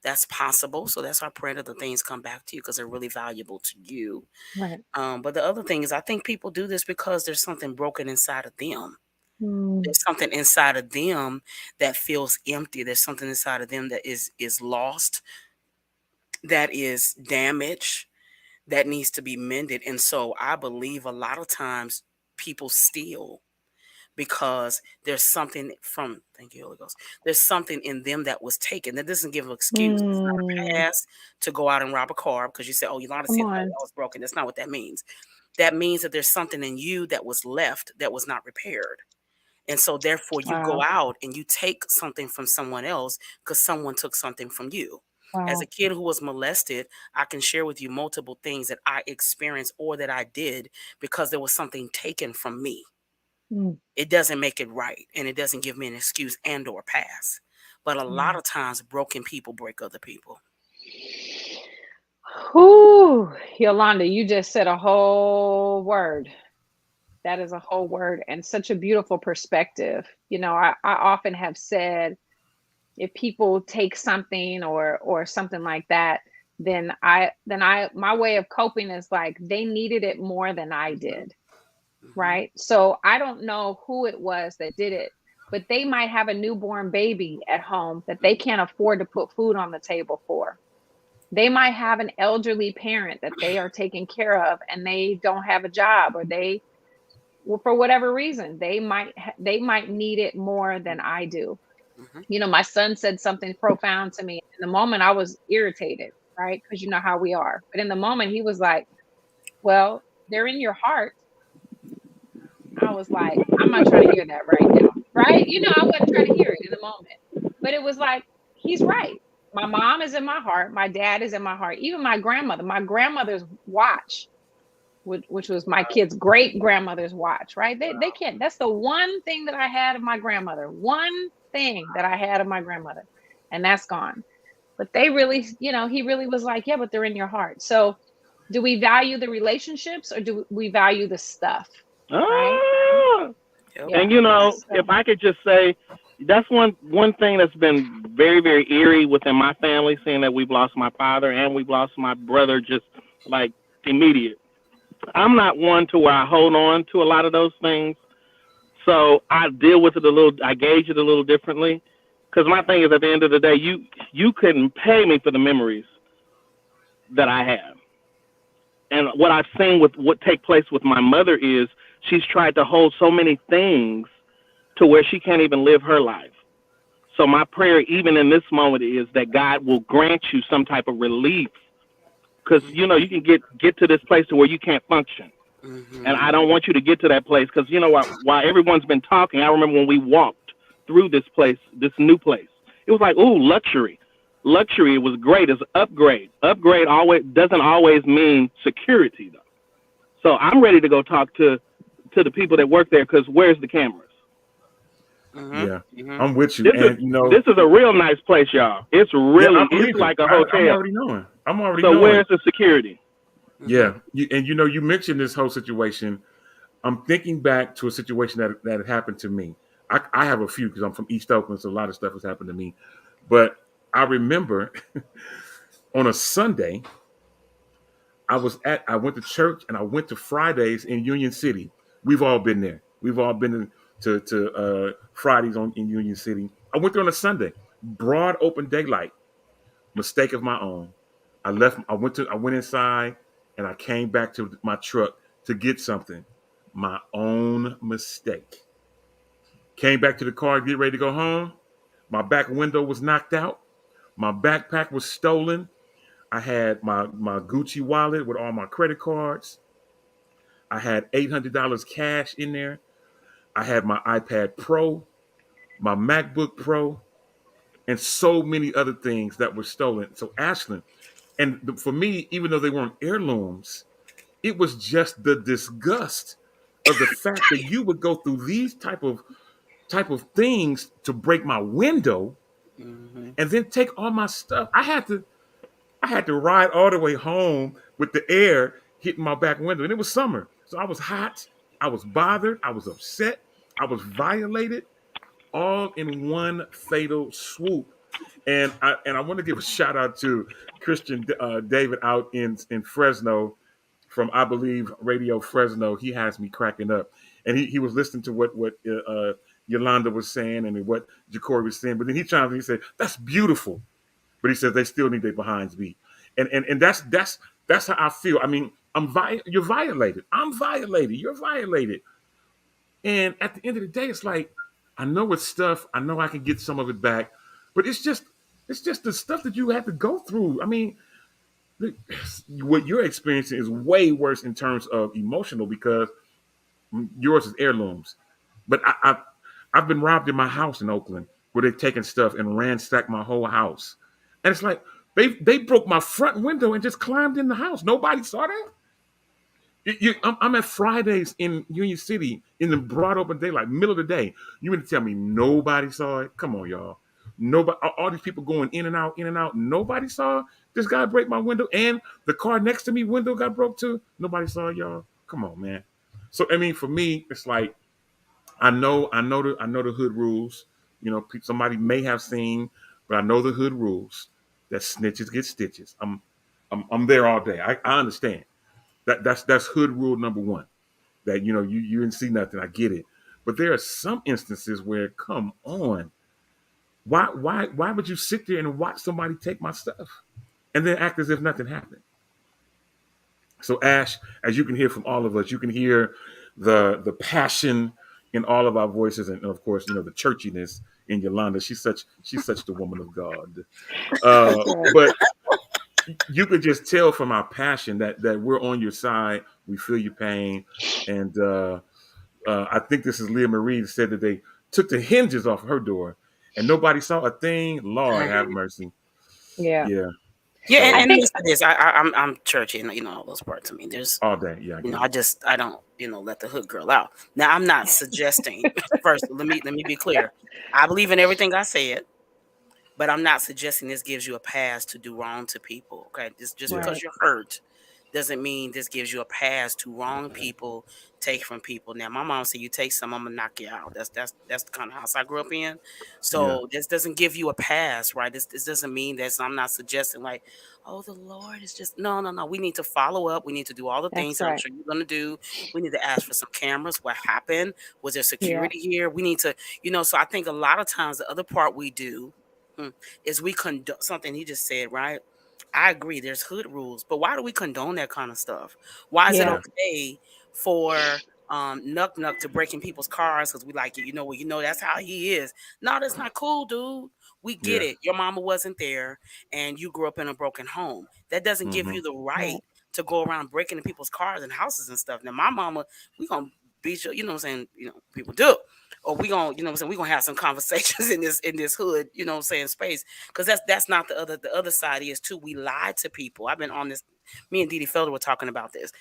That's possible. So that's our prayer that the things come back to you because they're really valuable to you. Right. But the other thing is, I think people do this because there's something broken inside of them. There's something inside of them that feels empty. There's something inside of them that is lost, that is damaged, that needs to be mended. And so I believe a lot of times people steal because there's something thank you, Holy Ghost. There's something in them that was taken. That doesn't give an excuse. It's not a pass to go out and rob a car because you say, oh, you know how to see that was broken. That's not what that means. That means that there's something in you that was left that was not repaired. And so therefore you go out and you take something from someone else because someone took something from you. As a kid who was molested, I can share with you multiple things that I experienced or that I did because there was something taken from me. It doesn't make it right, and it doesn't give me an excuse and or pass. But a lot of times, broken people break other people. Whew, Yolanda, you just said a whole word. That is a whole word and such a beautiful perspective. I often have said, if people take something or something like that, then my way of coping is like they needed it more than I did. Right. So I don't know who it was that did it, but they might have a newborn baby at home that they can't afford to put food on the table for. They might have an elderly parent that they are taking care of and they don't have a job, or for whatever reason, they might need it more than I do. My son said something profound to me. In the moment I was irritated, right? Because you know how we are. But in the moment he was like, well, they're in your heart. I was like, I'm not trying to hear that right now, right? I wasn't trying to hear it in the moment, but it was like, he's right. My mom is in my heart. My dad is in my heart. Even my grandmother's watch, which was my kid's great grandmother's watch, right? They can't, that's the one thing that I had of my grandmother, and that's gone. But they really, he really was like, yeah, but they're in your heart. So do we value the relationships or do we value the stuff? Right? And if I could just say, that's one thing that's been very, very eerie within my family, seeing that we've lost my father and we've lost my brother just like immediate. I'm not one to where I hold on to a lot of those things. So I deal with it I gauge it a little differently. Because my thing is, at the end of the day, you couldn't pay me for the memories that I have. And what I've seen with what take place with my mother is she's tried to hold so many things to where she can't even live her life. So my prayer, even in this moment, is that God will grant you some type of relief. Because, you can get to this place to where you can't function. And I don't want you to get to that place because, while everyone's been talking, I remember when we walked through this place, this new place, it was like, ooh, luxury. Luxury was great as upgrade. Upgrade doesn't always mean security, though. So I'm ready to go talk to the people that work there because where's the cameras? Yeah, I'm with you. This is a real nice place, y'all. It's really it's like a hotel. I'm already knowing. So where's the security? Mm-hmm. Yeah, and you mentioned this whole situation. I'm thinking back to a situation that had happened to me. I have a few because I'm from East Oakland, so a lot of stuff has happened to me. But I remember on a Sunday, I went to church and I went to Fridays in Union City. We've all been there. We've all been to Fridays in Union City. I went there on a Sunday, broad open daylight. Mistake of my own. I left. I went inside and I came back to my truck to get something. My own mistake. Came back to the car, get ready to go home. My back window was knocked out. My backpack was stolen. I had my Gucci wallet with all my credit cards. I had $800 cash in there. I had my iPad Pro, my MacBook Pro, and so many other things that were stolen. So Ashland, and for me, even though they weren't heirlooms, it was just the disgust of the fact that you would go through these type of things to break my window Mm-hmm. and then take all my stuff. I had to ride all the way home with the air hitting my back window. And it was summer. So I was hot. I was bothered. I was upset. I was violated all in one fatal swoop. And I want to give a shout out to Christian David out in Fresno from I believe Radio Fresno. He has me cracking up, and he was listening to what Yolanda was saying and what Jacory was saying. But then he chimed in. He said, "That's beautiful," but he says they still need their behinds beat, and that's how I feel. I mean, you're violated. I'm violated. You're violated. And at the end of the day, it's like I know it's stuff. I know I can get some of it back, but it's just the stuff that you have to go through. I mean, what you're experiencing is way worse in terms of emotional because yours is heirlooms. But I've been robbed in my house in Oakland where they've taken stuff and ransacked my whole house, and it's like they broke my front window and just climbed in the house. Nobody saw that. I'm at Fridays in Union City in the broad open daylight, middle of the day. You mean to tell me nobody saw it? Come on, y'all. Nobody. All these people going in and out, in and out. Nobody saw this guy break my window, and the car next to me window got broke too. Nobody saw it, y'all. Come on, man. So I mean, for me, it's like I know the hood rules. Somebody may have seen, but I know the hood rules. That snitches get stitches. I'm there all day. I understand. That's hood rule number one. That you didn't see nothing. I get it, but there are some instances where, come on, why would you sit there and watch somebody take my stuff and then act as if nothing happened? So Ash, as you can hear from all of us, you can hear the passion in all of our voices, and of course, the churchiness in Yolanda. She's such the woman of God. That's right. But you could just tell from our passion that we're on your side. We feel your pain, and I think this is Leah Marie that said that they took the hinges off her door, and nobody saw a thing. I Lord have agree. mercy. Yeah. Yeah. Yeah, I So and think listen to this. I'm churchy, and all those parts. I mean, there's all day. Yeah, I get it. I don't let the hood girl out. Now I'm not suggesting. First, let me be clear. I believe in everything I said. But I'm not suggesting this gives you a pass to do wrong to people. Okay, just Yeah. because right. you're hurt doesn't mean this gives you a pass to wrong people, take from people. Now, my mom said, "You take some, I'm gonna knock you out." That's the kind of house I grew up in. Yeah. So this doesn't give you a pass, right? This doesn't mean that. I'm not suggesting like, oh, the Lord is just no. We need to follow up. We need to do all the things That's that I'm right. sure you're gonna do. We need to ask for some cameras. What happened? Was there Yeah. security here? We need to, So I think a lot of times the other part we do. Is we condone something he just said, right? I agree. There's hood rules, but why do we condone that kind of stuff? Why is it Yeah. Yeah. okay for Nuck Nuck to break in people's cars because we like it? That's how he is. No, that's not cool, dude. We get Yeah. it. Your mama wasn't there, and you grew up in a broken home. That doesn't give Hmm. you the Right. right to go around breaking into people's cars and houses and stuff. Now, my mama, we gonna beat you. You know what I'm saying? People do, or we gonna, what I'm saying, we gonna have some conversations in this hood, what I'm saying, space, because that's not the other side is too. We lie to people. I've been on this. Me and Didi Felder were talking about this.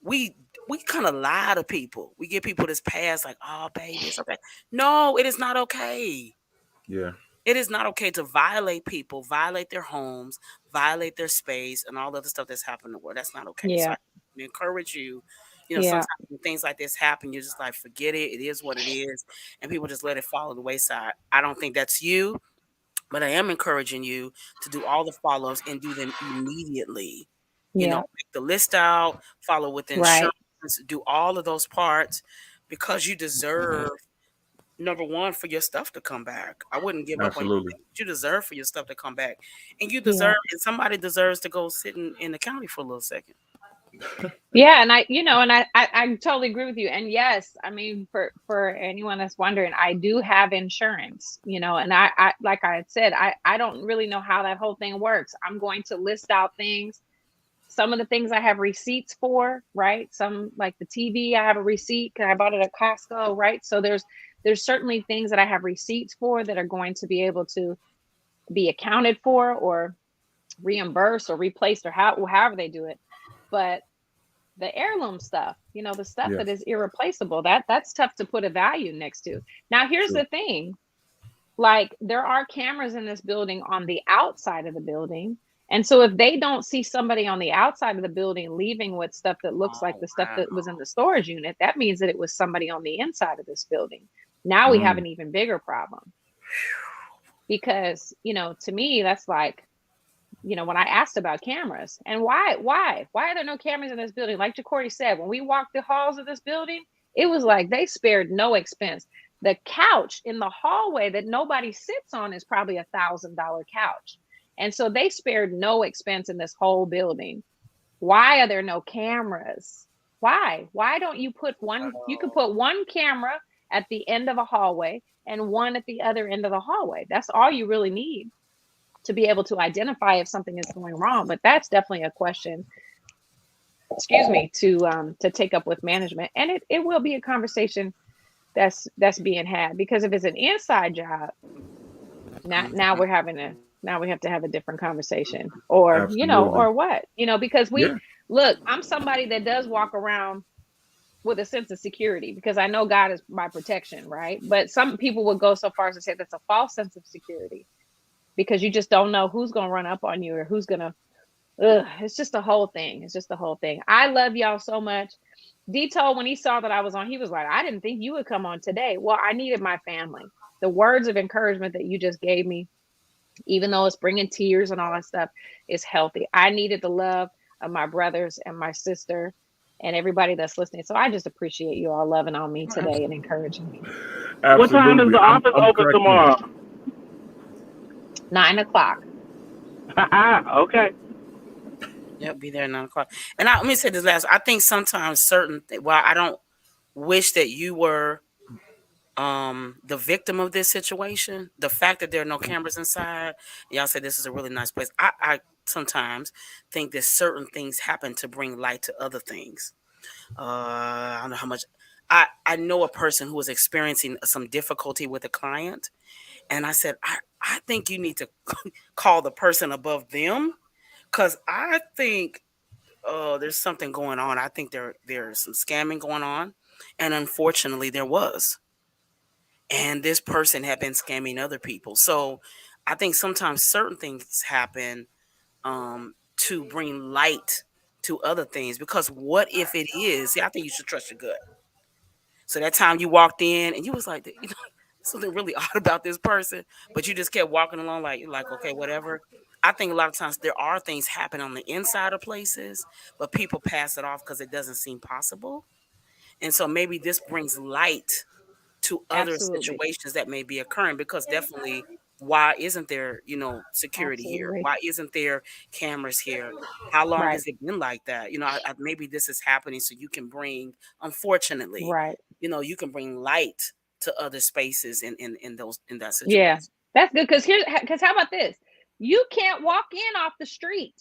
We we kind of lie to people. We give people this pass like, oh baby, it's okay. No, it is not okay. Yeah. It is not okay to violate people, violate their homes, violate their space, and all the other stuff that's happening in the world. That's not okay. So Yeah. I encourage you. Yeah. Sometimes when things like this happen, you're just like, forget it. It is what it is, and people just let it fall to the wayside. I don't think that's you, but I am encouraging you to do all the follows and do them immediately. Yeah. Make the list out, follow with Right. insurance, do all of those parts because you deserve number one for your stuff to come back. I wouldn't give up on Absolutely. you. You deserve for your stuff to come back, and you Yeah. deserve, and somebody deserves to go sit in the county for a little second. Yeah, and I totally agree with you. And yes, I mean, for anyone that's wondering, I do have insurance, and I like I had said, I don't really know how that whole thing works. I'm going to list out things. Some of the things I have receipts for, right? Some, like the TV, I have a receipt because I bought it at Costco, right? So there's certainly things that I have receipts for that are going to be able to be accounted for or reimbursed or replaced or however they do it. But the heirloom stuff, the stuff that Yes. is irreplaceable, that's tough to put a value next to. Now, here's True. the thing. Like, there are cameras in this building on the outside of the building. And so if they don't see somebody on the outside of the building leaving with stuff that looks like Oh the stuff wow! that was in the storage unit, that means that it was somebody on the inside of this building. Now we have Mm, an even bigger problem because, to me, that's like, when I asked about cameras and why are there no cameras in this building? Like Jacory said, when we walked the halls of this building, it was like they spared no expense. The couch in the hallway that nobody sits on is probably $1,000 couch. And so they spared no expense in this whole building. Why are there no cameras? Why don't you put one? You could put one camera at the end of a hallway and one at the other end of the hallway. That's all you really need to be able to identify if something is going wrong. But that's definitely a question, excuse me, to take up with management. And it will be a conversation that's being had, because if it's an inside job, now Mhm. now we have to have a different conversation, or absolutely. or what, because Yeah. look, I'm somebody that does walk around with a sense of security because I know God is my protection, right? But some people would go so far as to say that's a false sense of security, because you just don't know who's going to run up on you or who's going to. It's just the whole thing. It's just the whole thing. I love y'all so much. Dito, when he saw that I was on, he was like, I didn't think you would come on today. Well, I needed my family. The words of encouragement that you just gave me, even though it's bringing tears and all that stuff, is healthy. I needed the love of my brothers and my sister and everybody that's listening. So I just appreciate you all loving on me today and encouraging me. What time is Absolutely. the office I'm open cracking up. tomorrow? 9 o'clock. Okay. Yep, be there at 9 o'clock. And let me say this last. I think sometimes while I don't wish that you were the victim of this situation, the fact that there are no cameras inside, y'all say this is a really nice place. I sometimes think that certain things happen to bring light to other things. I don't know how much. I know a person who was experiencing some difficulty with a client, and I said, I think you need to call the person above them, because I think there's something going on. I think there's some scamming going on, and unfortunately there was. And this person had been scamming other people. So I think sometimes certain things happen to bring light to other things, because what if it is? See, I think you should trust your gut. So that time you walked in and you was like, something really odd about this person, but you just kept walking along like, you're like, okay, whatever. I think a lot of times there are things happen on the inside of places, but people pass it off because it doesn't seem possible. And so maybe this brings light to other Absolutely. situations that may be occurring, because definitely, why isn't there security here? Absolutely. Why isn't there cameras here? How long Right. has it been like that? Maybe this is happening so you can bring, unfortunately, Right. you can bring light to other spaces in that Yeah, situation. that's good. Because how about this? You can't walk in off the street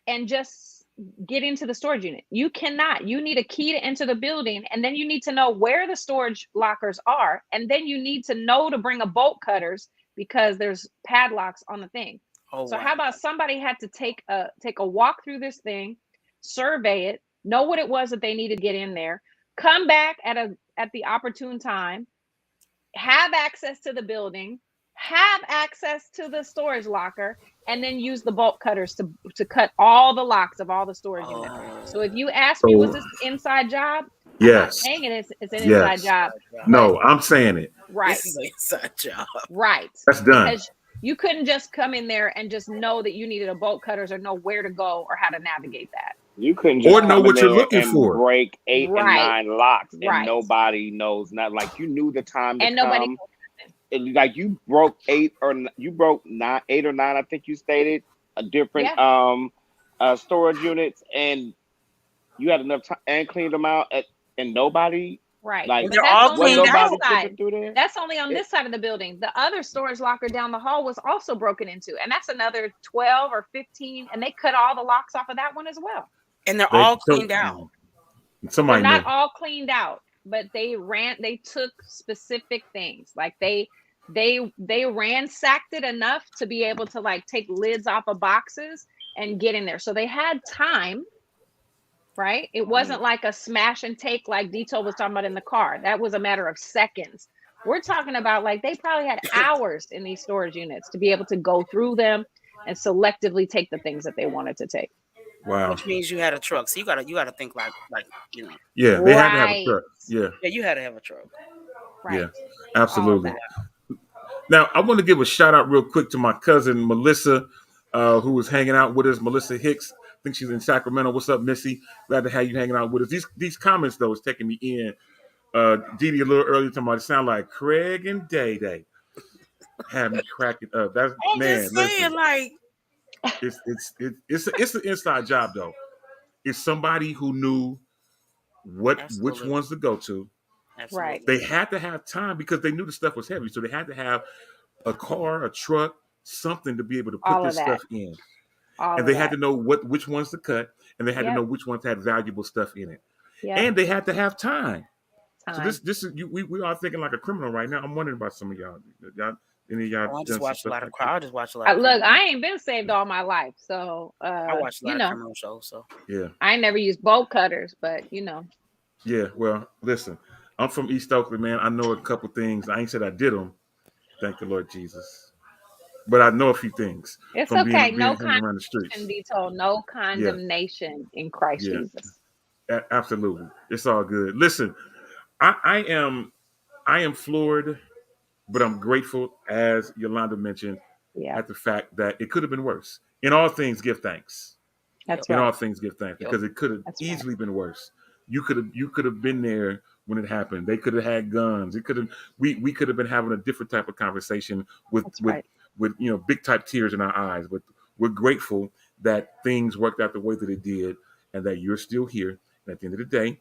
and just get into the storage unit. You cannot. You need a key to enter the building, and then you need to know where the storage lockers are, and then you need to know to bring a bolt cutters because there's padlocks on the thing. Oh So wow. how about somebody had to take a walk through this thing, survey it, know what it was that they needed to get in there, come back at the opportune time, have access to the building, have access to the storage locker, and then use the bolt cutters to cut all the locks of all the storage units. So if Oh, you ask me, was So this an inside job? I'm not yes, saying it's an inside yes. job, but No, I'm saying it. right, this is an inside job. right, That's done. because you couldn't just come in there and just know that you needed a bolt cutters or know where to go or how to navigate that. You couldn't Or just know come So in what you're there looking and for. break 8 and 9 right, locks and right, nobody knows not like you knew the time to and nobody come. Like you broke you broke 8 or 9, I think you stated, a different yeah, storage units, and you had enough time and cleaned them out and nobody right. like And But they're that's all only wasn't cleaned on this out. nobody side. tripping through there. That's only on It, this side of the building. The other storage locker down the hall was also broken into, and that's another 12 or 15, and they cut all the locks off of that one as well. And they're They all so cleaned out. They're somebody not knew. all cleaned out, but they took specific things. Like they ransacked it enough to be able to like take lids off of boxes and get in there. So they had time, right? It wasn't like a smash and take like Dito was talking about in the car. That was a matter of seconds. We're talking about like they probably had hours in these storage units to be able to go through them and selectively take the things that they wanted to take. Wow. Which means you had a truck. So you gotta think like you know. Yeah, they had to have a Right. truck. Yeah, Yeah, you had to have a truck. yeah, Right. All of absolutely. that. Now, I want to give a shout out real quick to my cousin Melissa, who was hanging out with us. Melissa Hicks. I think she's in Sacramento. What's up, Missy? Glad to have you hanging out with us. These comments though is taking me in. Didi a little earlier talking about it sound like Craig and Day Day had me cracking up. That's I'm man. just saying, Listen, like, it's an inside job though. It's somebody who knew which absolutely, ones to go to. Right. absolutely. They had to have time because they knew the stuff was heavy, so they had to have a car, a truck, something to be able to put All of this that. stuff in. All And of they had to that. know which ones to cut, and they had to know Yep. which ones had valuable stuff in it. Yep. And they had to have time. So Time. this is we are thinking like a criminal right now. I'm wondering about some of y'all. Y'all any of y'all Oh, I just done some watched a stuff lot of like this? I just watched a lot of Look, criminal. I ain't been saved all my life, so I watched a you lot of know, criminal shows. So Yeah. I ain't never used bolt cutters, but Yeah. Well, listen, I'm from East Oakland, man. I know a couple things. I ain't said I did them. Thank the Lord Jesus. But I know a few things it's from okay. being No hanging around the condemnation, streets. be told. No Yeah. condemnation in Christ Yeah. Jesus. Absolutely. It's all good. Listen, I am floored, but I'm grateful, as Yolanda mentioned, Yeah, at the fact that it could have been worse. In all things, give thanks. yep, that's In right. all things, give thanks yep. because it could have That's right. easily been worse. You could have been there when it happened. They could have had guns. It could have we could have been having a different type of conversation with That's with right. with big type tears in our eyes. But we're grateful that things worked out the way that it did, and that you're still here. And at the end of the day,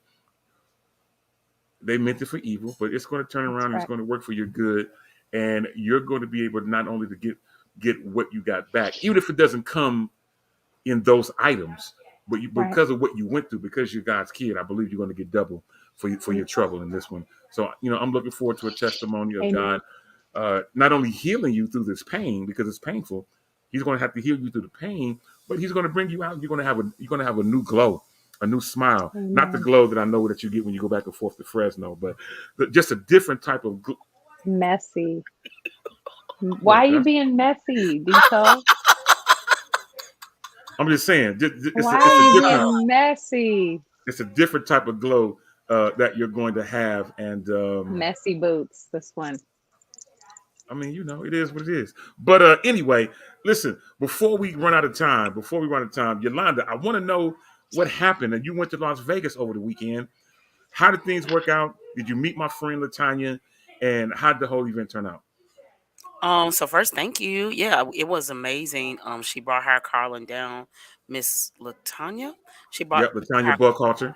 they meant it for evil, but it's going to turn That's around and it's right. going to work for your good, and you're going to be able to not only to get what you got back, even if it doesn't come in those items, but Right. because of what you went through, because you're God's kid, I believe you're going to get double for your trouble in this one. So I'm looking forward to a testimony of Amen. God, not only healing you through this pain because it's painful. He's going to have to heal you through the pain, but He's going to bring you out. You're going to have a new glow, a new smile. Not the Amen. glow that I know that you get when you go back and forth to Fresno, but just a different type of. Messy. Why What? are you being messy, Dito? I'm just saying, Why are it's a you different being messy? it's a different type of glow that you're going to have, and Messy boots. This one. I mean, it is what it is. But anyway, listen. Before we run out of time, Yolanda, I want to know what happened. And you went to Las Vegas over the weekend. How did things work out? Did you meet my friend Latanya? And how did the whole event turn out? So first, thank you. Yeah, it was amazing. She brought her Carlin down, Miss Latanya. She brought Yep, Latanya her Buckhalter.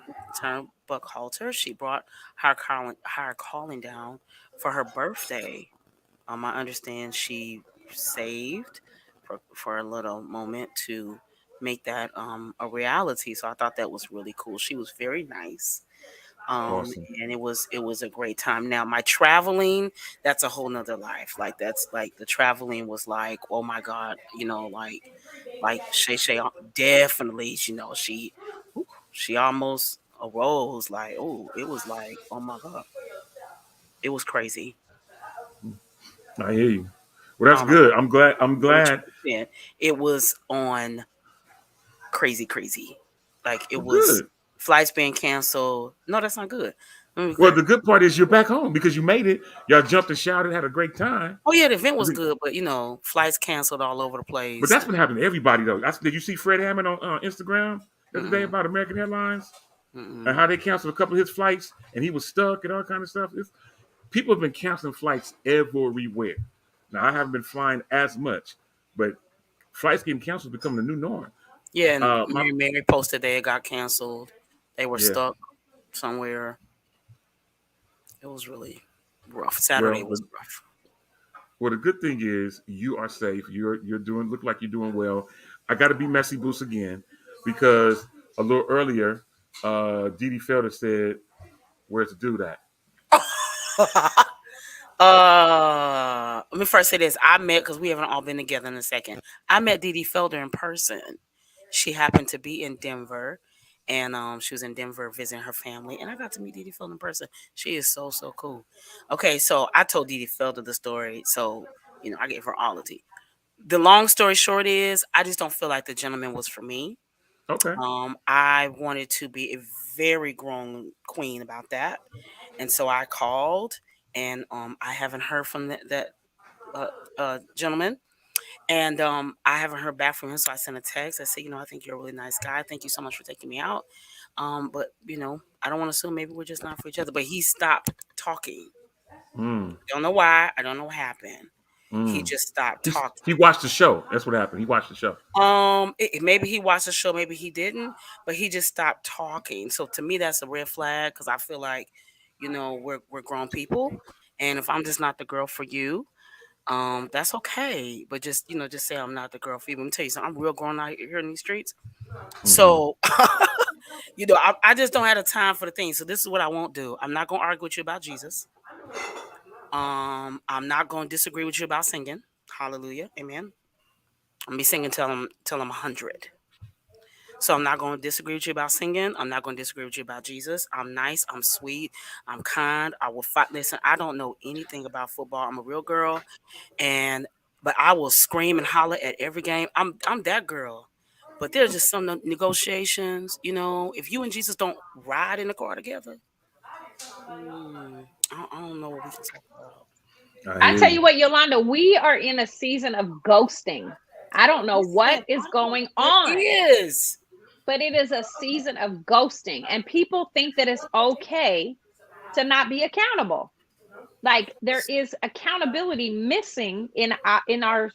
Buckhalter. She brought her calling down for her birthday. I understand she saved for a little moment to make that a reality. So I thought that was really cool. She was very nice. Um, Awesome. and it was a great time. Now my traveling, that's a whole nother life. Like that's like the traveling was like, oh my God, like Shay Shay definitely, she almost arose like, oh, it was like, oh my God, it was crazy. I hear you. Well, that's good. I'm glad. I'm glad. It was on crazy. Like it Well, was good. flights being canceled. No, that's not good. Let me be Well, clear. the good part is you're back home because you made it. Y'all jumped and shouted, had a great time. Oh yeah, the event was good, but flights canceled all over the But place. that's been happening to everybody though. Did you see Fred Hammond on Instagram the other day Mm-mm, about American Airlines and mm-mm. how they canceled a couple of his flights and he was stuck and all kind of stuff? People have been canceling flights everywhere. Now I haven't been flying as much, but flights getting canceled is becoming the new norm. Yeah, and My Mary posted they got canceled. They were yeah. stuck somewhere. It was really rough. Saturday Well, was rough. the good thing is you are safe. You're doing look like you're doing well. I got to be messy boost again because a little earlier, Dee Dee Felder said, "Where's the dude at?" Let me first say this. I met because we haven't all been together in a second. I met Dee Dee Felder in person. She happened to be in Denver, and she was in Denver visiting her family, and I got to meet Dee Dee Felder in person. She is so cool. Okay, so I told Dee Dee Felder the story, so I gave her all the tea. The long story short is, I just don't feel like the gentleman was for me. Okay. I wanted to be a very grown queen about that, and so I called, and I haven't heard from that gentleman, and I haven't heard back from him. So I sent a text. I said, I think you're a really nice guy. Thank you so much for taking me out. But I don't want to assume maybe we're just not for each other. But he stopped talking. Mm, Don't know why. I don't know what happened. He mm. just stopped He talking. watched the show. That's what happened. He watched the show. Maybe he watched the show, maybe he didn't, but he just stopped talking. So to me, that's a red flag because I feel like, we're grown people, and if I'm just not the girl for you, that's okay. But just say I'm not the girl for you. Let me tell you something. I'm real grown out here in these streets, Mm-hmm. so I just don't have the time for the things. So this is what I won't do. I'm not gonna argue with you about Jesus. I'm not gonna disagree with you about singing. Hallelujah, amen. I'm be singing till I'm 100. So I'm not going to disagree with you about singing. I'm not going to disagree with you about Jesus. I'm nice. I'm sweet. I'm kind. I will fight. Listen, I don't know anything about football. I'm a real girl, but I will scream and holler at every game. I'm that girl. But there's just some negotiations. If you and Jesus don't ride in the car together, I don't know what we can talk about. I I hear tell you. you what, Yolanda, we are in a season of ghosting. I don't know what Listen, is I know going it on, is. but it is a season of ghosting, and people think that it's okay to not be accountable. Like there is accountability missing in our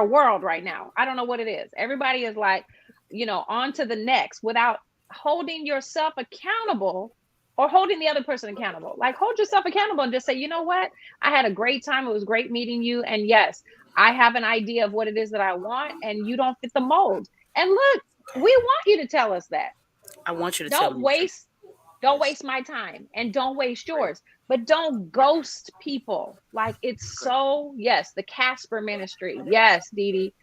world right now. I don't know what it is. Everybody is like, on to the next without holding yourself accountable or holding the other person accountable. Like hold yourself accountable and just say, you know what? I had a great time. It was great meeting you. And yes, I have an idea of what it is that I want, and you don't fit the mold. And look, we want you to tell us that. I want you to tell Don't me the truth. waste don't waste my time and don't waste yours, but don't ghost people. Like it's so, yes, the Casper ministry. Yes, Dee Dee.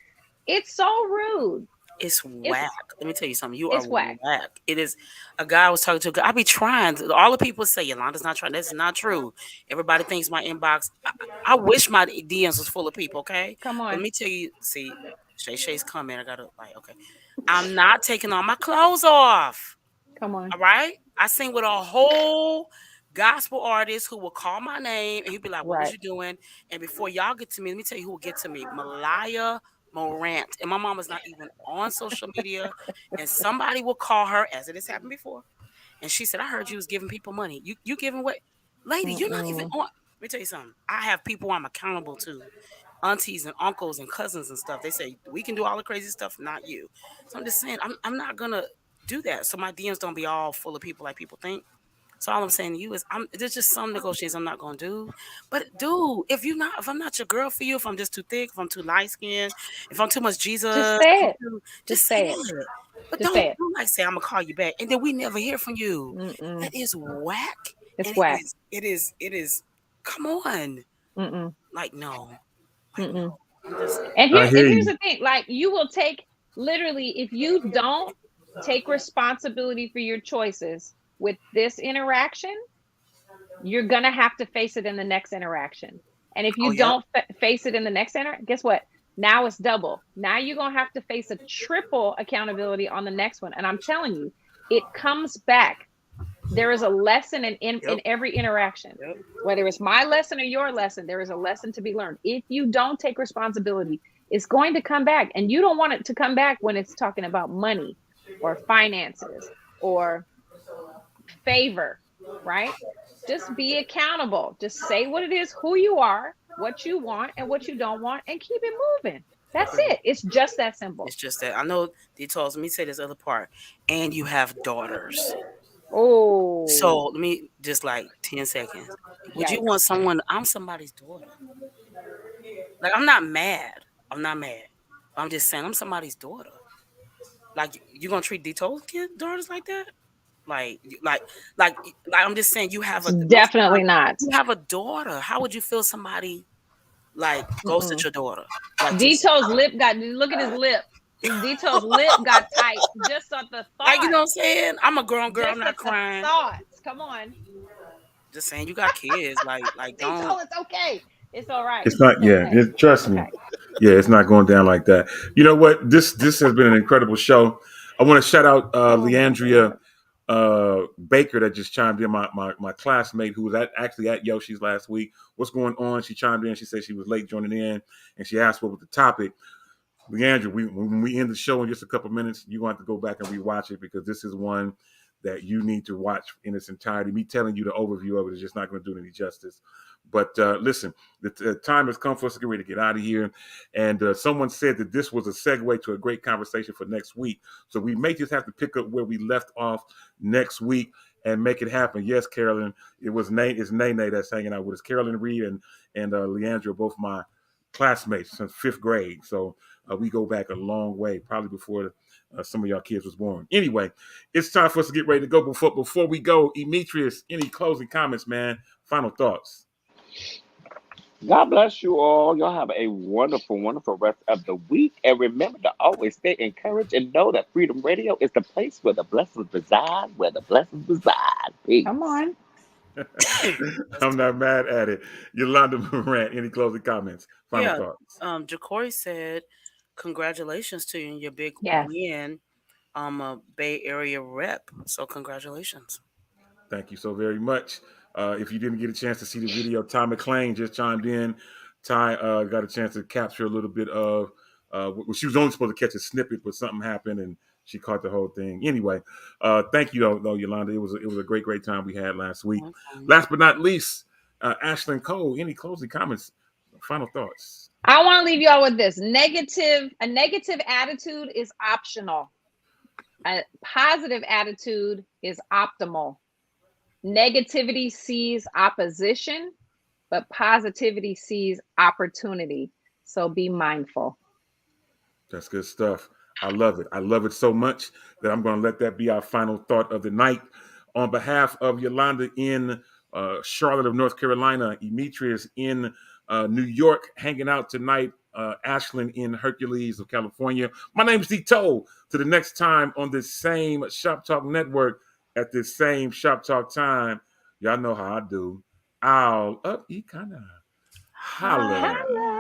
It's so rude. It's It's whack. Let me tell you something. You are it's whack. whack. It is. A guy I was talking to. I be trying. All the people say Yolanda's not trying. That's not true. Everybody thinks my inbox. I wish my DMs was full of people. Okay, Come but let on. me tell you. See, Shay's coming. I gotta like. Okay, I'm not taking all my clothes off. Come on. All right. I sing with a whole gospel artist who will call my name and he'd be like, "What was Right. you doing?" And before y'all get to me, let me tell you who will get to me. Malaya Morant. And my mom is not even on social media. And somebody will call her, as it has happened before. And she said, "I heard you was giving people money. You giving what? Lady, you're not even Mm-mm. on." Let me tell you something. I have people I'm accountable to, aunties and uncles and cousins and stuff. They say we can do all the crazy stuff, not you. So I'm just saying, I'm not gonna do that. So my DMs don't be all full of people like people think. So all I'm saying to you is, there's just some negotiations I'm not gonna do. But dude, if I'm not your girl for you, if I'm just too thick, if I'm too light skinned, if I'm too much Just Jesus, say it. just Just say say it. it. But Just don't say it. like say I'm gonna call you back and then we never hear from you. Mm-mm. That is whack, It's and whack. it is. Come on, Mm-mm. like no, like no. Mm-mm. I'm just And I hear here's you. the thing. Like you will take, literally, if you don't take responsibility for your choices with this interaction, you're gonna have to face it in the next interaction. And if Oh, you yep. don't face it in the next center, guess what? Now it's double. Now you're going to have to face a triple accountability on the next one. And I'm telling you, it comes back. There is a lesson in Yep. every interaction. Yep. Whether it's my lesson or your lesson, there is a lesson to be learned. If you don't take responsibility, it's going to come back. And you don't want it to come back when it's talking about money or finances or favor, right? Just be accountable. Just say what it is, who you are, what you want, and what you don't want, and keep it moving. That's it. It's just that simple. It's just that I know they told me say this other part, and you have daughters. So Oh, let me just like 10 seconds. Would you want yikes. someone? I'm somebody's daughter. Like I'm not mad. I'm not mad. I'm just saying I'm somebody's daughter. Like you gonna treat Deto's kid daughters like that? Like, like I'm just saying you have a Definitely not. you have a daughter. How would you feel somebody like ghosted Mm-mm. your daughter? Like just Deto's lip got, look at his lip. Deto's lip got tight just at the like you thought. know what I'm saying? I'm a grown girl. I'm Just not at the crying. thoughts. Come on. Just saying you got kids. Like don't. Deto, it's okay. It's all right. It's not. It's Yeah, okay. It's trust me. okay. Yeah, it's not going down like that. You know what? This has been an incredible show. I want to shout out Oh my Leandria God. Baker that just chimed in. My classmate who was actually at Yoshi's last week. What's going on? She chimed in. She said she was late joining in, and she asked what was the topic. Leandra, when we end the show in just a couple minutes, you're going to have to go back and rewatch it because this is one that you need to watch in its entirety. Me telling you the overview of it is just not going to do it any justice. But listen, the time has come for us to get ready to get out of here. And someone said that this was a segue to a great conversation for next week. So we may just have to pick up where we left off next week and make it happen. Yes, Carolyn, it's Nene that's hanging out with us. Carolyn Reed and Leandra are both my classmates since fifth grade. So we go back a long way, probably before some of y'all kids was born. Anyway, it's time for us to get ready to go. Before we go, Demetrius, any closing comments, man? Final thoughts. God bless you all. Y'all have a wonderful, wonderful rest of the week. And remember to always stay encouraged and know that Freedom Radio is the place where the blessings reside, where the blessings reside. Peace. Come on. I'm not mad at it. Yolanda Morant, any closing comments? Final Yeah. thoughts. Jacory said, "Congratulations to you and your big Yes. win. A Bay Area rep. So congratulations." Thank you so very much. If you didn't get a chance to see the video, Ty McClain just chimed in. Ty got a chance to capture a little bit of. Well, she was only supposed to catch a snippet, but something happened and she caught the whole thing. Anyway, thank you, though, Yolanda. It was a great time we had last week. Okay. Last but not least, Ashlyn Cole. Any closing comments? Final thoughts? I want to leave you all with this. A negative attitude is optional. A positive attitude is optimal. Negativity sees opposition, but positivity sees opportunity. So be mindful. That's good stuff. I love it. I love it so much that I'm going to let that be our final thought of the night. On behalf of Yolanda in Charlotte of North Carolina, Demetrius in New York, hanging out tonight, Ashlyn in Hercules of California. My name's Tole. To the next time on this same Shop Talk Network at this same Shop Talk time, y'all know how I do. I'll up, kind of holla. Holla.